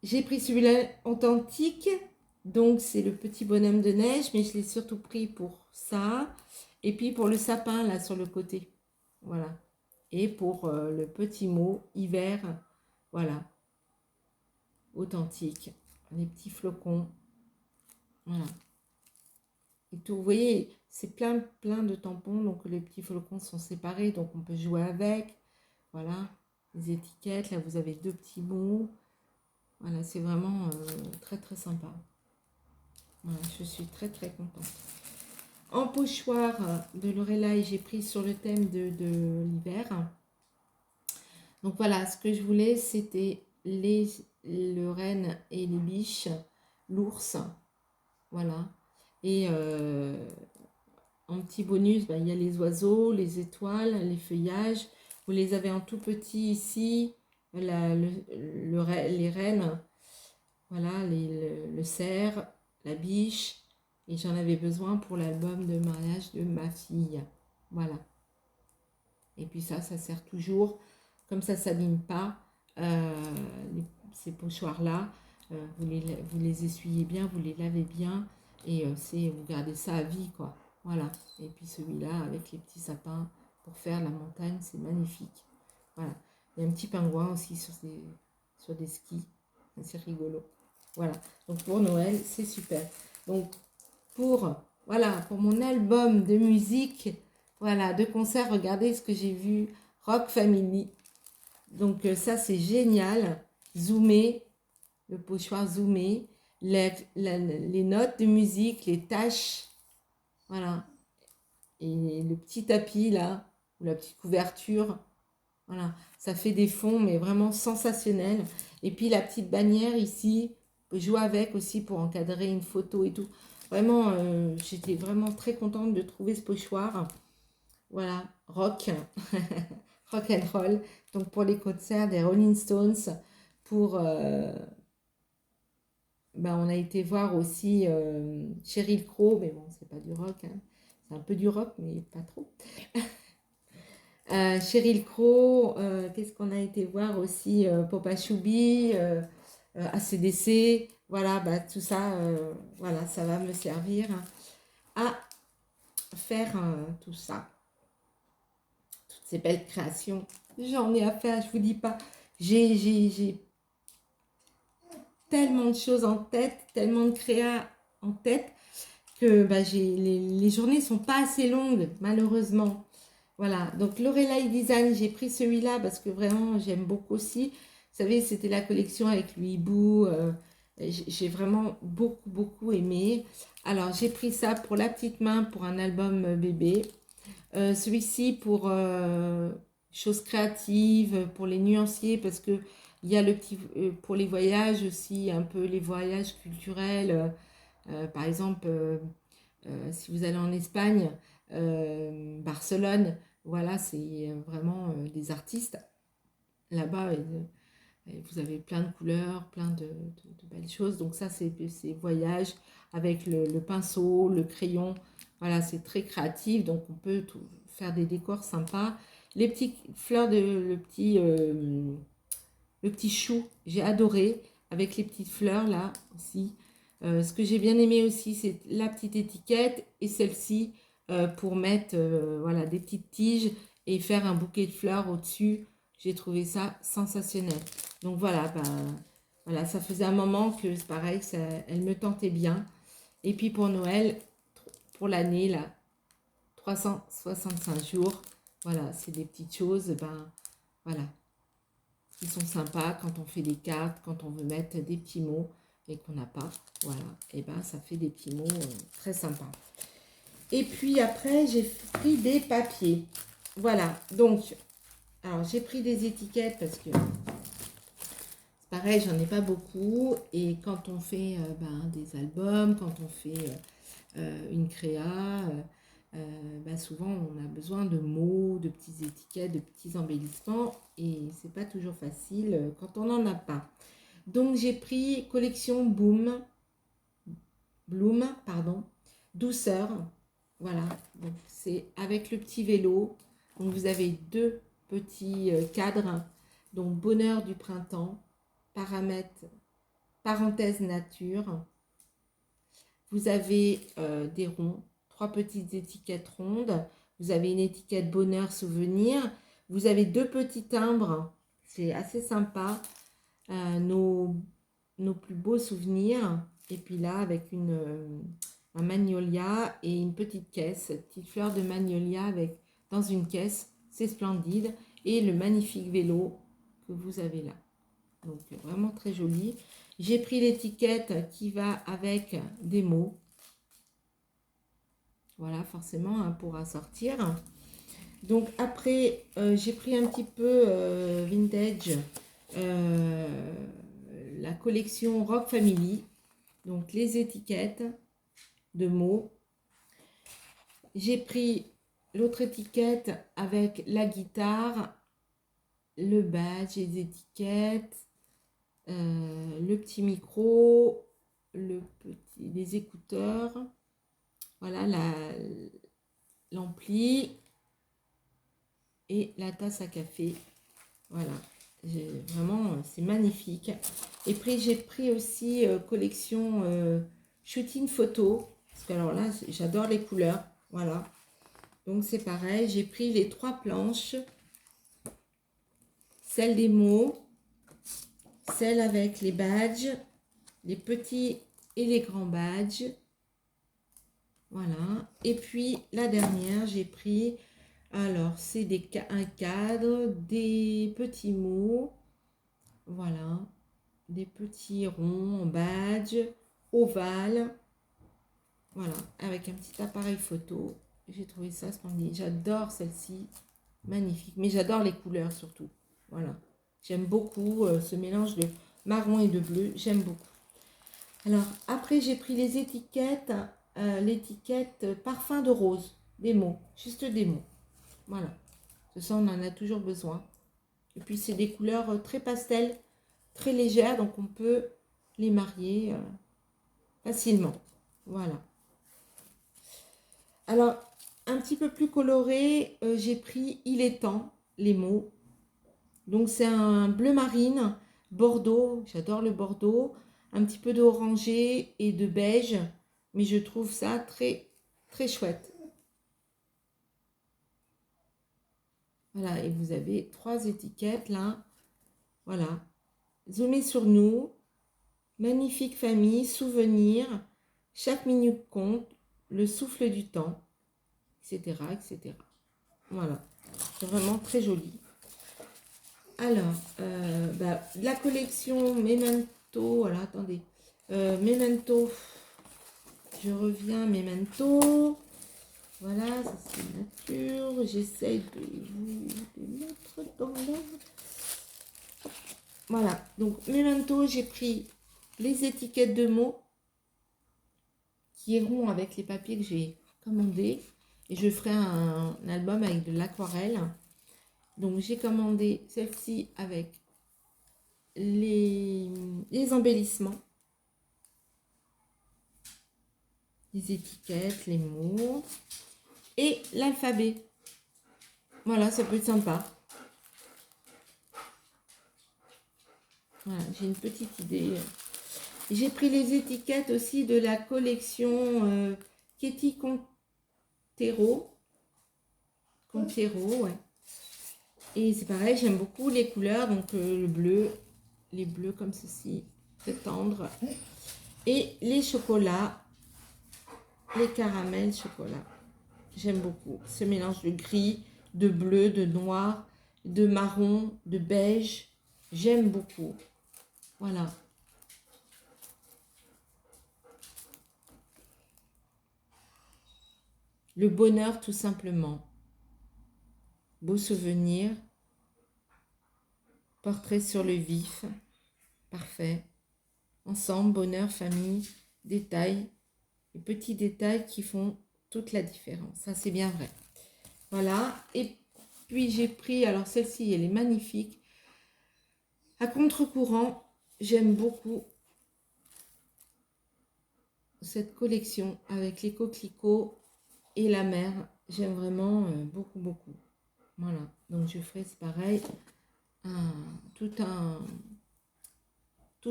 j'ai pris celui-là authentique, donc c'est le petit bonhomme de neige, mais je l'ai surtout pris pour ça, et puis pour le sapin là sur le côté, voilà, et pour le petit mot hiver, voilà, authentique, les petits flocons, voilà. Et tout, vous voyez, c'est plein de tampons, donc les petits flocons sont séparés, donc on peut jouer avec, voilà, les étiquettes, là vous avez 2 petits mots, voilà, c'est vraiment très très sympa. Voilà, je suis très très contente. En pochoir de Lorelai, j'ai pris sur le thème de l'hiver. Donc voilà, ce que je voulais, c'était le renne et les biches, l'ours, voilà. Et en petit bonus, il y a les oiseaux, les étoiles, les feuillages. Vous les avez en tout petit ici, les rennes, voilà, le cerf, la biche. Et j'en avais besoin pour l'album de mariage de ma fille. Voilà. Et puis ça sert toujours. Comme ça ne s'abîme pas, ces pochoirs-là, vous les essuyez bien, vous les lavez bien. Et vous gardez ça à vie, quoi. Voilà. Et puis celui-là, avec les petits sapins pour faire la montagne, c'est magnifique. Voilà. Il y a un petit pingouin aussi sur des skis. C'est rigolo. Voilà. Donc pour Noël, c'est super. Donc pour mon album de musique, voilà, de concert, regardez ce que j'ai vu. Rock Family. Donc ça, c'est génial. Zoomé, le pochoir zoomé. Les notes de musique, les tâches. Voilà. Et le petit tapis là, ou la petite couverture. Voilà. Ça fait des fonds, mais vraiment sensationnels. Et puis la petite bannière ici, on peut jouer avec aussi pour encadrer une photo et tout. Vraiment, j'étais vraiment très contente de trouver ce pochoir. Voilà, rock, rock and roll. Donc pour les concerts des Rolling Stones, pour on a été voir aussi Sheryl Crow, mais bon, c'est pas du rock, hein. C'est un peu du rock, mais pas trop. Sheryl Crow, qu'est-ce qu'on a été voir aussi Papa Choubi, AC/DC, voilà, tout ça, voilà, ça va me servir à faire tout ça. Toutes ces belles créations. J'en ai à faire, je vous dis pas. J'ai tellement de choses en tête, tellement de créas en tête que les journées sont pas assez longues, malheureusement. Voilà, donc Lorelai Design, j'ai pris celui-là parce que vraiment, j'aime beaucoup aussi. Vous savez, c'était la collection avec le hibou. J'ai vraiment beaucoup aimé. Alors, j'ai pris ça pour la petite main, pour un album bébé. Celui-ci pour choses créatives, pour les nuanciers, parce que il y a le petit pour les voyages aussi, un peu les voyages culturels. Par exemple, si vous allez en Espagne, Barcelone, voilà, c'est vraiment des artistes là-bas. Et vous avez plein de couleurs, plein de belles choses. Donc ça, c'est voyages avec le pinceau, le crayon. Voilà, c'est très créatif. Donc on peut faire des décors sympas. Les petites fleurs, le petit chou, j'ai adoré. Avec les petites fleurs là aussi. Ce que j'ai bien aimé aussi, c'est la petite étiquette et celle-ci pour mettre voilà, des petites tiges et faire un bouquet de fleurs au-dessus. J'ai trouvé ça sensationnel. Donc voilà, Voilà, ça faisait un moment que c'est pareil, ça, elle me tentait bien. Et puis pour Noël, pour l'année, là, 365 jours, voilà, c'est des petites choses, ben voilà, qui sont sympas quand on fait des cartes, quand on veut mettre des petits mots et qu'on n'a pas, voilà, et ben ça fait des petits mots très sympas. Et puis après, j'ai pris des papiers. Voilà, donc, alors j'ai pris des étiquettes parce que pareil, j'en ai pas beaucoup. Et quand on fait des albums, quand on fait une créa, souvent on a besoin de mots, de petites étiquettes, de petits embellissements. Et c'est pas toujours facile quand on n'en a pas. Donc j'ai pris collection Bloom, pardon, douceur. Voilà, donc c'est avec le petit vélo. Donc vous avez deux petits cadres. Donc bonheur du printemps, paramètres, parenthèse nature. Vous avez des ronds, trois petites étiquettes rondes. Vous avez une étiquette bonheur souvenir. Vous avez deux petits timbres. C'est assez sympa. Nos plus beaux souvenirs. Et puis là, avec un magnolia et une petite caisse, petite fleur de magnolia avec, dans une caisse. C'est splendide. Et le magnifique vélo que vous avez là. Donc vraiment très joli. J'ai pris l'étiquette qui va avec des mots. Voilà, forcément, hein, pour assortir. Donc après, j'ai pris un petit peu vintage, la collection Rock Family. Donc les étiquettes de mots. J'ai pris l'autre étiquette avec la guitare, le badge, les étiquettes, le petit micro, les écouteurs, voilà l'ampli et la tasse à café. Voilà, vraiment c'est magnifique. Et puis j'ai pris aussi collection shooting photo, parce que alors là j'adore les couleurs. Voilà, donc c'est pareil, j'ai pris les trois planches, celle des mots, celle avec les badges, les petits et les grands badges. Voilà. Et puis la dernière, j'ai pris, alors c'est un cadre, des petits mots. Voilà. Des petits ronds en badge, ovales. Voilà. Avec un petit appareil photo. J'ai trouvé ça splendide. J'adore celle-ci. Magnifique. Mais j'adore les couleurs surtout. Voilà. J'aime beaucoup ce mélange de marron et de bleu. J'aime beaucoup. Alors, après, j'ai pris les étiquettes, l'étiquette parfum de rose, des mots, juste des mots. Voilà. Ça, on en a toujours besoin. Et puis, c'est des couleurs très pastel, très légères, donc on peut les marier facilement. Voilà. Alors, un petit peu plus coloré, j'ai pris Il est temps, les mots. Donc, c'est un bleu marine, bordeaux, j'adore le bordeaux. Un petit peu d'orangé et de beige, mais je trouve ça très, très chouette. Voilà, et vous avez trois étiquettes là. Voilà. Zoomez sur nous. Magnifique famille, souvenirs, chaque minute compte, le souffle du temps, etc., etc. Voilà, c'est vraiment très joli. Alors, la collection Memento, voilà, attendez. Memento, je reviens, Memento. Voilà, ça c'est nature. J'essaye de mettre dans l'ordre. Voilà, donc Memento, j'ai pris les étiquettes de mots qui iront avec les papiers que j'ai commandés. Et je ferai un album avec de l'aquarelle. Donc j'ai commandé celle-ci avec les embellissements, les étiquettes, les mots et l'alphabet. Voilà, ça peut être sympa. Voilà, j'ai une petite idée. J'ai pris les étiquettes aussi de la collection Ketty Contiero. Contiero, ouais. Et c'est pareil, j'aime beaucoup les couleurs, donc le bleu, les bleus comme ceci. très tendre. Et les chocolats, les caramels chocolat. J'aime beaucoup ce mélange de gris, de bleu, de noir, de marron, de beige. J'aime beaucoup. Voilà. Le bonheur tout simplement. Beau souvenir. Portrait sur le vif. Parfait. Ensemble, bonheur, famille, détails. Les petits détails qui font toute la différence. Ça, c'est bien vrai. Voilà. Et puis, j'ai pris, alors celle-ci, elle est magnifique. À contre-courant, j'aime beaucoup cette collection avec les coquelicots et la mer. J'aime vraiment beaucoup, beaucoup. Voilà. Donc, je ferai, c'est pareil, tout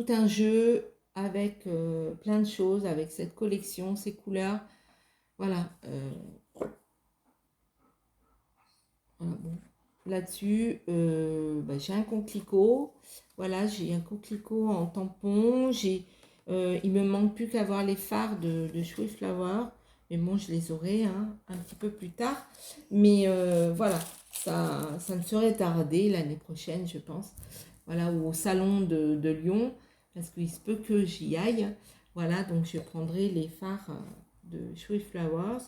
un jeu avec plein de choses, avec cette collection, ces couleurs. Voilà. Voilà, bon. Là-dessus, j'ai un coquelicot. Voilà, j'ai un coquelicot en tampon. Il me manque plus qu'à voir les fards de Chouet Flower. Mais bon, je les aurai un petit peu plus tard. Mais voilà, ça ne saurait tarder l'année prochaine, je pense. Voilà, ou au salon de Lyon, parce qu'il se peut que j'y aille. Voilà, donc je prendrai les fards de Chouet Flowers.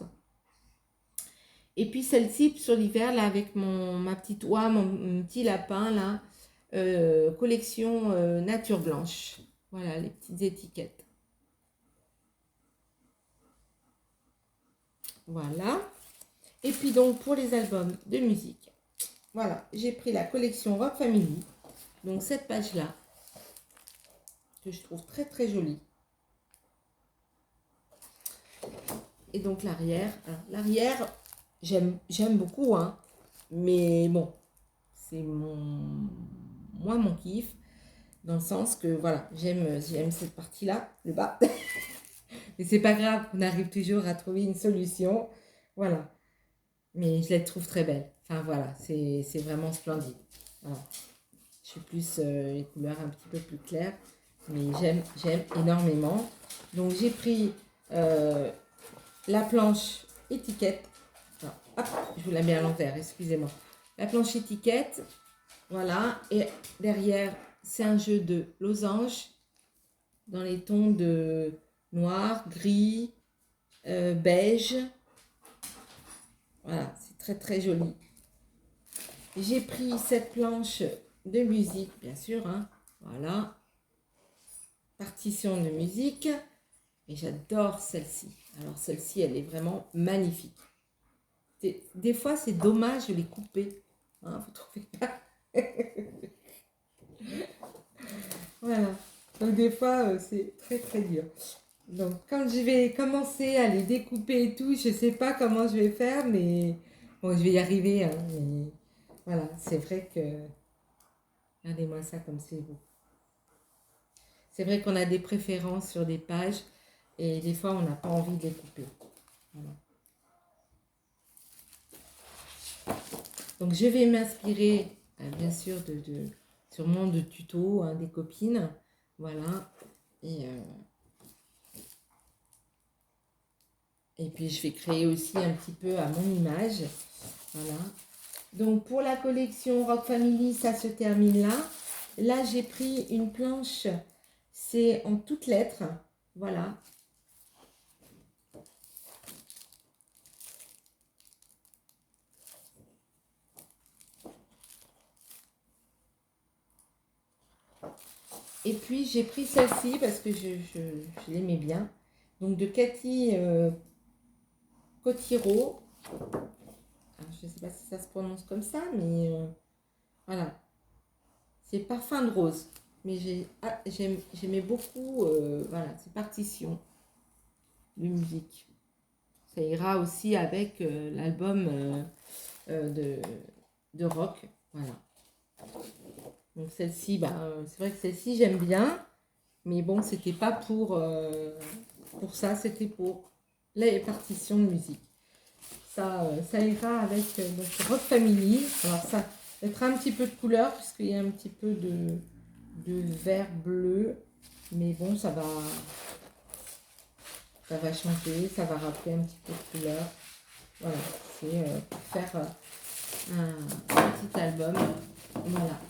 Et puis celle-ci sur l'hiver, là, avec ma petite oie, mon petit lapin, là, collection nature blanche. Voilà, les petites étiquettes. Voilà. Et puis donc, pour les albums de musique, voilà, j'ai pris la collection Rock Family. Donc, cette page-là, que je trouve très, très jolie. Et donc, l'arrière. Alors, l'arrière, j'aime beaucoup, hein. Mais bon, c'est moi mon kiff. Dans le sens que, voilà, j'aime cette partie-là, le bas. Mais c'est pas grave, on arrive toujours à trouver une solution. Voilà. Mais je les trouve très belles. Enfin, voilà, c'est vraiment splendide. Voilà. Je suis plus les couleurs un petit peu plus claires. Mais j'aime énormément. Donc, j'ai pris la planche étiquette. Alors, hop, je vous la mets à l'envers, excusez-moi. La planche étiquette. Voilà. Et derrière, c'est un jeu de losanges dans les tons de noir, gris, beige. Voilà, c'est très très joli. J'ai pris cette planche de musique, bien sûr. Hein, voilà. Partition de musique. Et j'adore celle-ci. Alors celle-ci, elle est vraiment magnifique. Des fois, c'est dommage de les couper. Hein, vous trouvez pas? Voilà. Donc des fois, c'est très très dur. Donc quand je vais commencer à les découper et tout, je sais pas comment je vais faire, mais bon, je vais y arriver. Hein, mais voilà, c'est vrai que... Regardez-moi ça comme c'est beau. C'est vrai qu'on a des préférences sur des pages et des fois on n'a pas envie de les couper. Voilà. Donc je vais m'inspirer bien sûr sûrement de tutos hein, des copines. Voilà. Et puis je vais créer aussi un petit peu à mon image. Voilà. Donc pour la collection Rock Family, ça se termine là. Là j'ai pris une planche, c'est en toutes lettres. Voilà. Et puis j'ai pris celle-ci parce que je l'aimais bien. Donc de Cathy Cotiro. Je ne sais pas si ça se prononce comme ça, mais voilà. C'est Parfum de rose. Mais j'aimais beaucoup voilà, ces partitions de musique. Ça ira aussi avec l'album de rock. Voilà. Donc celle-ci, c'est vrai que celle-ci j'aime bien. Mais bon, c'était pas pour ça, c'était pour les partitions de musique. Ça ira avec notre Rock Family. Alors ça mettra un petit peu de couleur puisqu'il y a un petit peu de vert bleu. Mais bon, ça va changer, ça va rappeler un petit peu de couleur. Voilà, c'est pour faire un petit album. Voilà.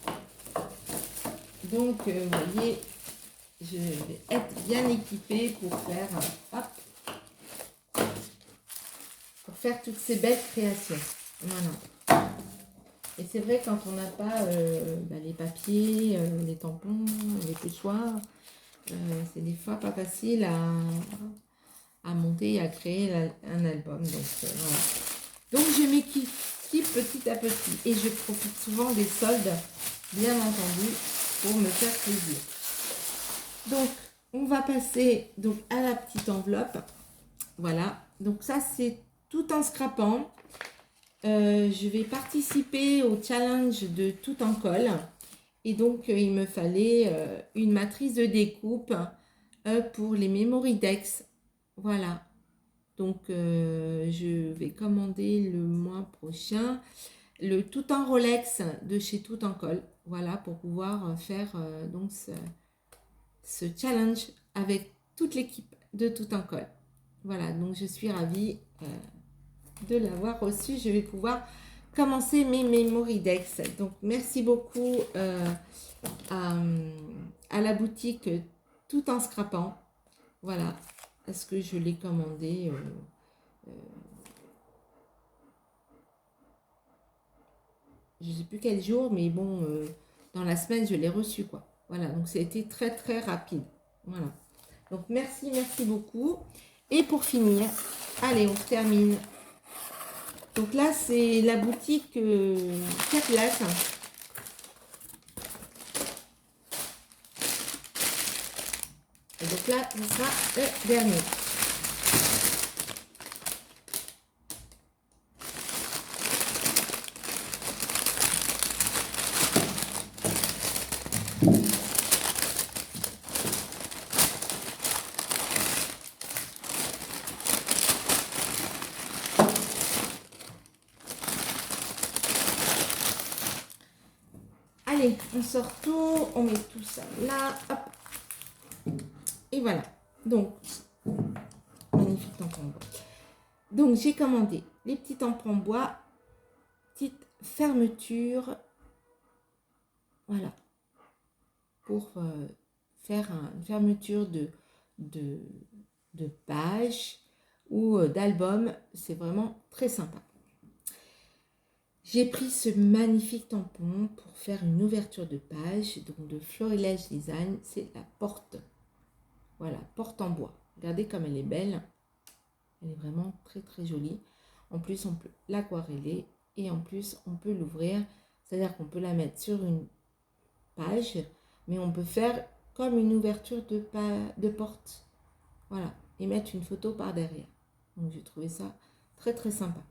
Donc, vous voyez, je vais être bien équipée pour faire, pour faire toutes ces belles créations. Voilà. Et c'est vrai, quand on n'a pas les papiers, les tampons, les pochoirs, c'est des fois pas facile à monter et à créer un album. Donc, voilà. Donc, je m'équipe petit à petit et je profite souvent des soldes, bien entendu, pour me faire plaisir. Donc, on va passer donc à la petite enveloppe. Voilà. Donc, ça, c'est tout en scrapant. Je vais participer au challenge de tout en colle. Et donc, il me fallait une matrice de découpe pour les Memory Dex. Voilà. Donc, je vais commander le mois prochain le tout en Rolex de chez Tout en Colle. Voilà, pour pouvoir faire donc ce challenge avec toute l'équipe de Tout en Colle. Voilà, donc je suis ravie de l'avoir reçu. Je vais pouvoir commencer mes Memory Dex. Donc, merci beaucoup à la boutique Tout en Scrapant. Voilà, parce que je l'ai commandé. Je ne sais plus quel jour, mais bon, dans la semaine, je l'ai reçu, quoi. Voilà, donc ça a été très, très rapide. Voilà. Donc, merci beaucoup. Et pour finir, allez, on termine. Donc là, c'est la boutique Carglass. Et donc là, ce sera le dernier. Allez, on sort tout, on met tout ça là, hop. Et voilà. Donc, magnifique tampon en bois. Donc, j'ai commandé les petits tampons en bois, petite fermeture, voilà, pour faire une fermeture de page ou d'album. C'est vraiment très sympa. J'ai pris ce magnifique tampon pour faire une ouverture de page, donc de Florilège Design, c'est la porte. Voilà, porte en bois. Regardez comme elle est belle. Elle est vraiment très très jolie. En plus, on peut l'aquareller et en plus, on peut l'ouvrir. C'est-à-dire qu'on peut la mettre sur une page, mais on peut faire comme une ouverture de porte. Voilà, et mettre une photo par derrière. Donc, j'ai trouvé ça très très sympa.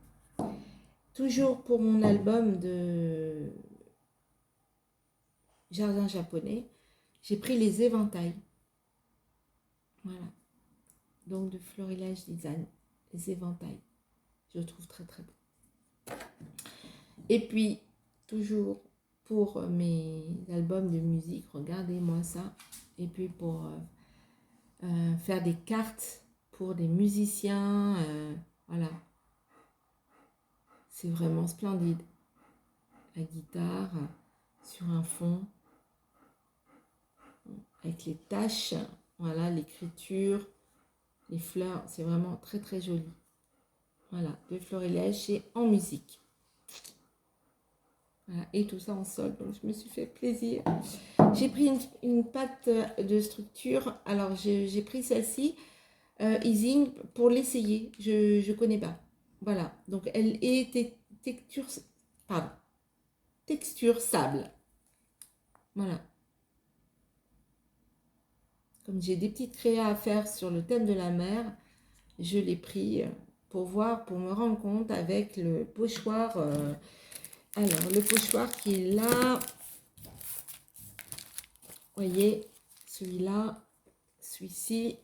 Toujours pour mon album de jardin japonais, j'ai pris les éventails. Voilà. Donc de Florilège Design, les éventails. Je le trouve très très beau. Et puis, toujours pour mes albums de musique, regardez-moi ça. Et puis pour faire des cartes pour des musiciens, voilà. C'est vraiment splendide. La guitare sur un fond avec les taches, voilà, l'écriture, les fleurs, c'est vraiment très très joli. Voilà, de Florilège et en musique. Voilà, et tout ça en sol, donc je me suis fait plaisir. J'ai pris une pâte de structure, alors j'ai pris celle-ci, Easing, pour l'essayer, je ne connais pas. Voilà, donc elle est texture sable. Voilà. Comme j'ai des petites créas à faire sur le thème de la mer, je l'ai pris pour voir, pour me rendre compte avec le pochoir. Alors, le pochoir qui est là, vous voyez, celui-là, celui-ci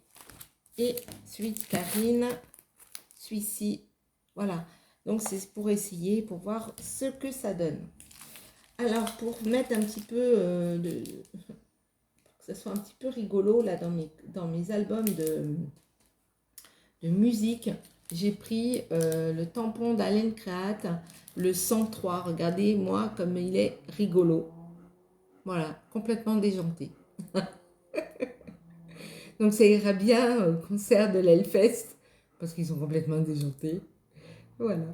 et celui de Karine, celui-ci. Voilà, donc c'est pour essayer, pour voir ce que ça donne. Alors, pour mettre un petit peu pour que ça soit un petit peu rigolo, là, dans mes albums de musique, j'ai pris le tampon d'Alain Create, le 103. Regardez, moi, comme il est rigolo. Voilà, complètement déjanté. Donc ça ira bien au concert de l'Hellfest, parce qu'ils sont complètement déjantés. Voilà.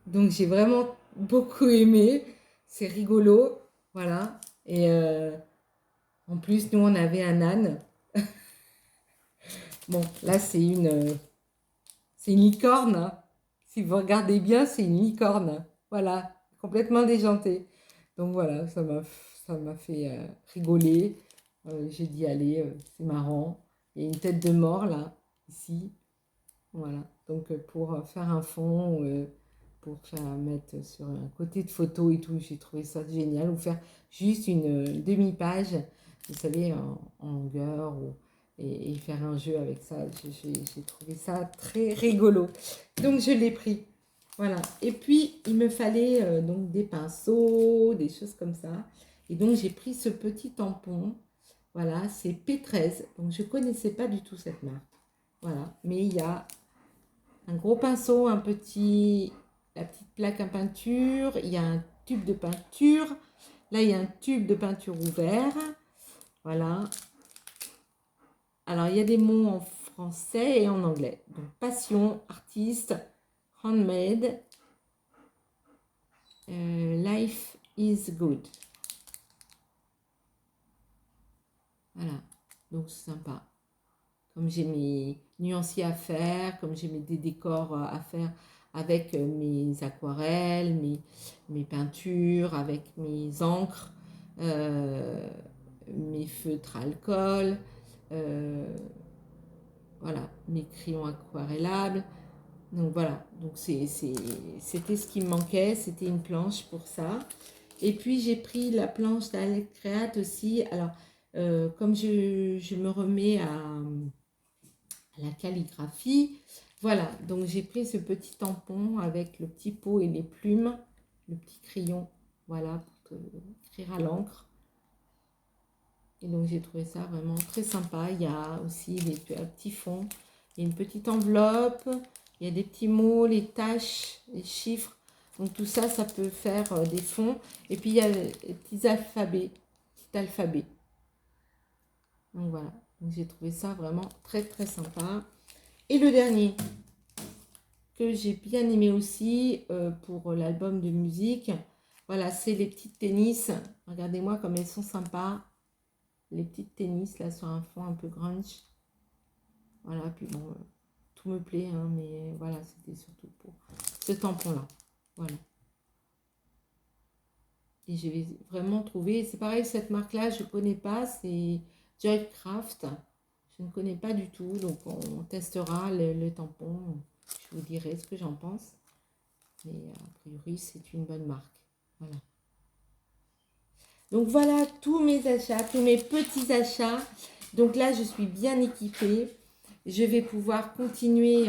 Donc j'ai vraiment beaucoup aimé. C'est rigolo. Voilà. Et en plus, nous, on avait un âne. Bon, là, c'est une licorne, hein. Si vous regardez bien, c'est une licorne. Voilà, complètement déjantée. Donc voilà, ça m'a fait rigoler. J'ai dit, allez, c'est marrant. Il y a une tête de mort là, ici. Voilà. Donc pour faire un fond, pour faire mettre sur un côté de photo et tout, j'ai trouvé ça génial. Ou faire juste une demi-page, vous savez, en longueur et faire un jeu avec ça. J'ai trouvé ça très rigolo. Donc je l'ai pris. Voilà. Et puis il me fallait donc des pinceaux, des choses comme ça. Et donc j'ai pris ce petit tampon. Voilà, c'est P13. Donc je ne connaissais pas du tout cette marque. Voilà. Mais il y a un gros pinceau, la petite plaque à peinture, il y a un tube de peinture. Là, il y a un tube de peinture ouvert. Voilà. Alors, il y a des mots en français et en anglais. Donc, passion, artiste, handmade, life is good. Voilà. Donc, c'est sympa. Comme j'ai mes nuanciers à faire, comme j'ai des décors à faire avec mes aquarelles, mes peintures, avec mes encres, euh, mes feutres à alcool, euh, voilà, mes crayons aquarellables. Donc voilà, donc c'était ce qui me manquait, c'était une planche pour ça. Et puis j'ai pris la planche d'Alcréate aussi. Alors, comme je me remets à la calligraphie. Voilà, donc j'ai pris ce petit tampon avec le petit pot et les plumes, le petit crayon, voilà, pour écrire à l'encre. Et donc j'ai trouvé ça vraiment très sympa. Il y a aussi des petits fonds, il y a une petite enveloppe, il y a des petits mots, les tâches, les chiffres. Donc tout ça, ça peut faire des fonds. Et puis il y a les petits alphabets, petit alphabet. Donc voilà, donc j'ai trouvé ça vraiment très très sympa. Et le dernier, que j'ai bien aimé aussi pour l'album de musique. Voilà, c'est les petites tennis. Regardez-moi comme elles sont sympas. Les petites tennis là sur un fond un peu grunge. Voilà, puis bon, tout me plaît, hein, mais voilà, c'était surtout pour ce tampon-là. Voilà. Et j'ai vraiment trouvé, c'est pareil, cette marque-là, je ne connais pas, c'est Joycraft. Je ne connais pas du tout, donc on testera le tampon. Je vous dirai ce que j'en pense. Mais a priori, c'est une bonne marque. Voilà. Donc voilà tous mes achats, tous mes petits achats. Donc là, je suis bien équipée. Je vais pouvoir continuer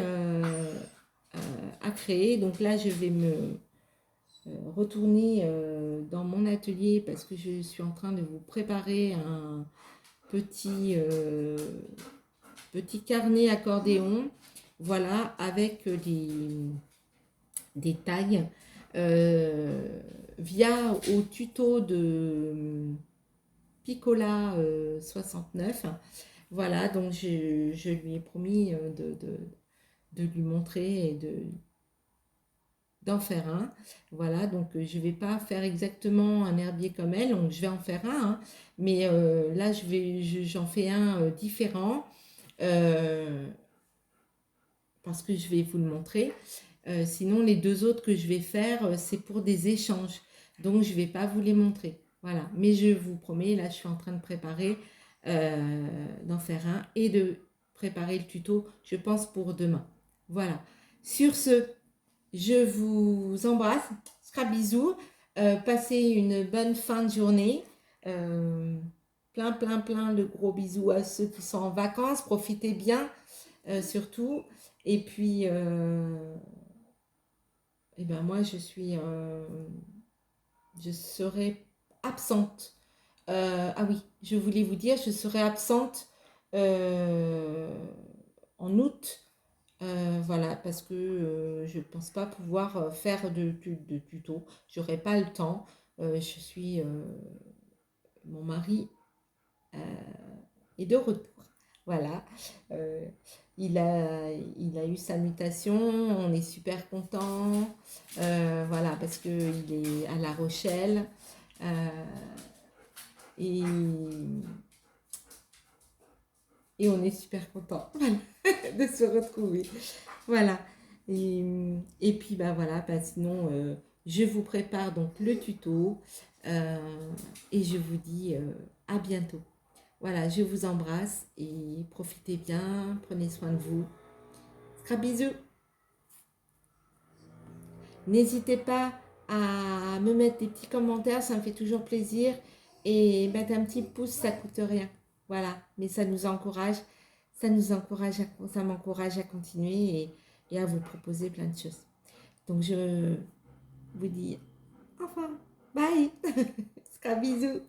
à créer. Donc là, je vais me retourner dans mon atelier parce que je suis en train de vous préparer un petit carnet accordéon. Voilà, avec des tags via au tuto de Piccola 69. Voilà, donc je lui ai promis de lui montrer et d'en faire un. Voilà, donc je ne vais pas faire exactement un herbier comme elle, donc je vais en faire un, hein, mais là j'en fais un différent parce que je vais vous le montrer. Sinon, les deux autres que je vais faire, c'est pour des échanges. Donc, je ne vais pas vous les montrer. Voilà. Mais je vous promets, là, je suis en train de préparer, d'en faire un et de préparer le tuto, je pense, pour demain. Voilà. Sur ce, je vous embrasse. Scrap bisous. Passez une bonne fin de journée. Plein, plein, plein de gros bisous à ceux qui sont en vacances. Profitez bien, surtout. Et puis, moi, je serai absente Ah oui, je voulais vous dire, je serai absente euh, en août. Voilà, parce que je ne pense pas pouvoir faire de tuto. J'aurai pas le temps. Je suis mon mari euh, est de retour. Voilà. Euh, il a eu sa mutation. On est super content. Voilà, parce que il est à La Rochelle. Euh, et, et on est super content de se retrouver. Voilà. Et puis, bah voilà, bah, sinon, je vous prépare donc le tuto et je vous dis à bientôt. Voilà, je vous embrasse et profitez bien, prenez soin de vous. Gros bisous. N'hésitez pas à me mettre des petits commentaires, ça me fait toujours plaisir. Et mettre un petit pouce, ça coûte rien. Voilà, mais ça m'encourage à continuer et à vous proposer plein de choses. Donc je vous dis au revoir, bye, bisous.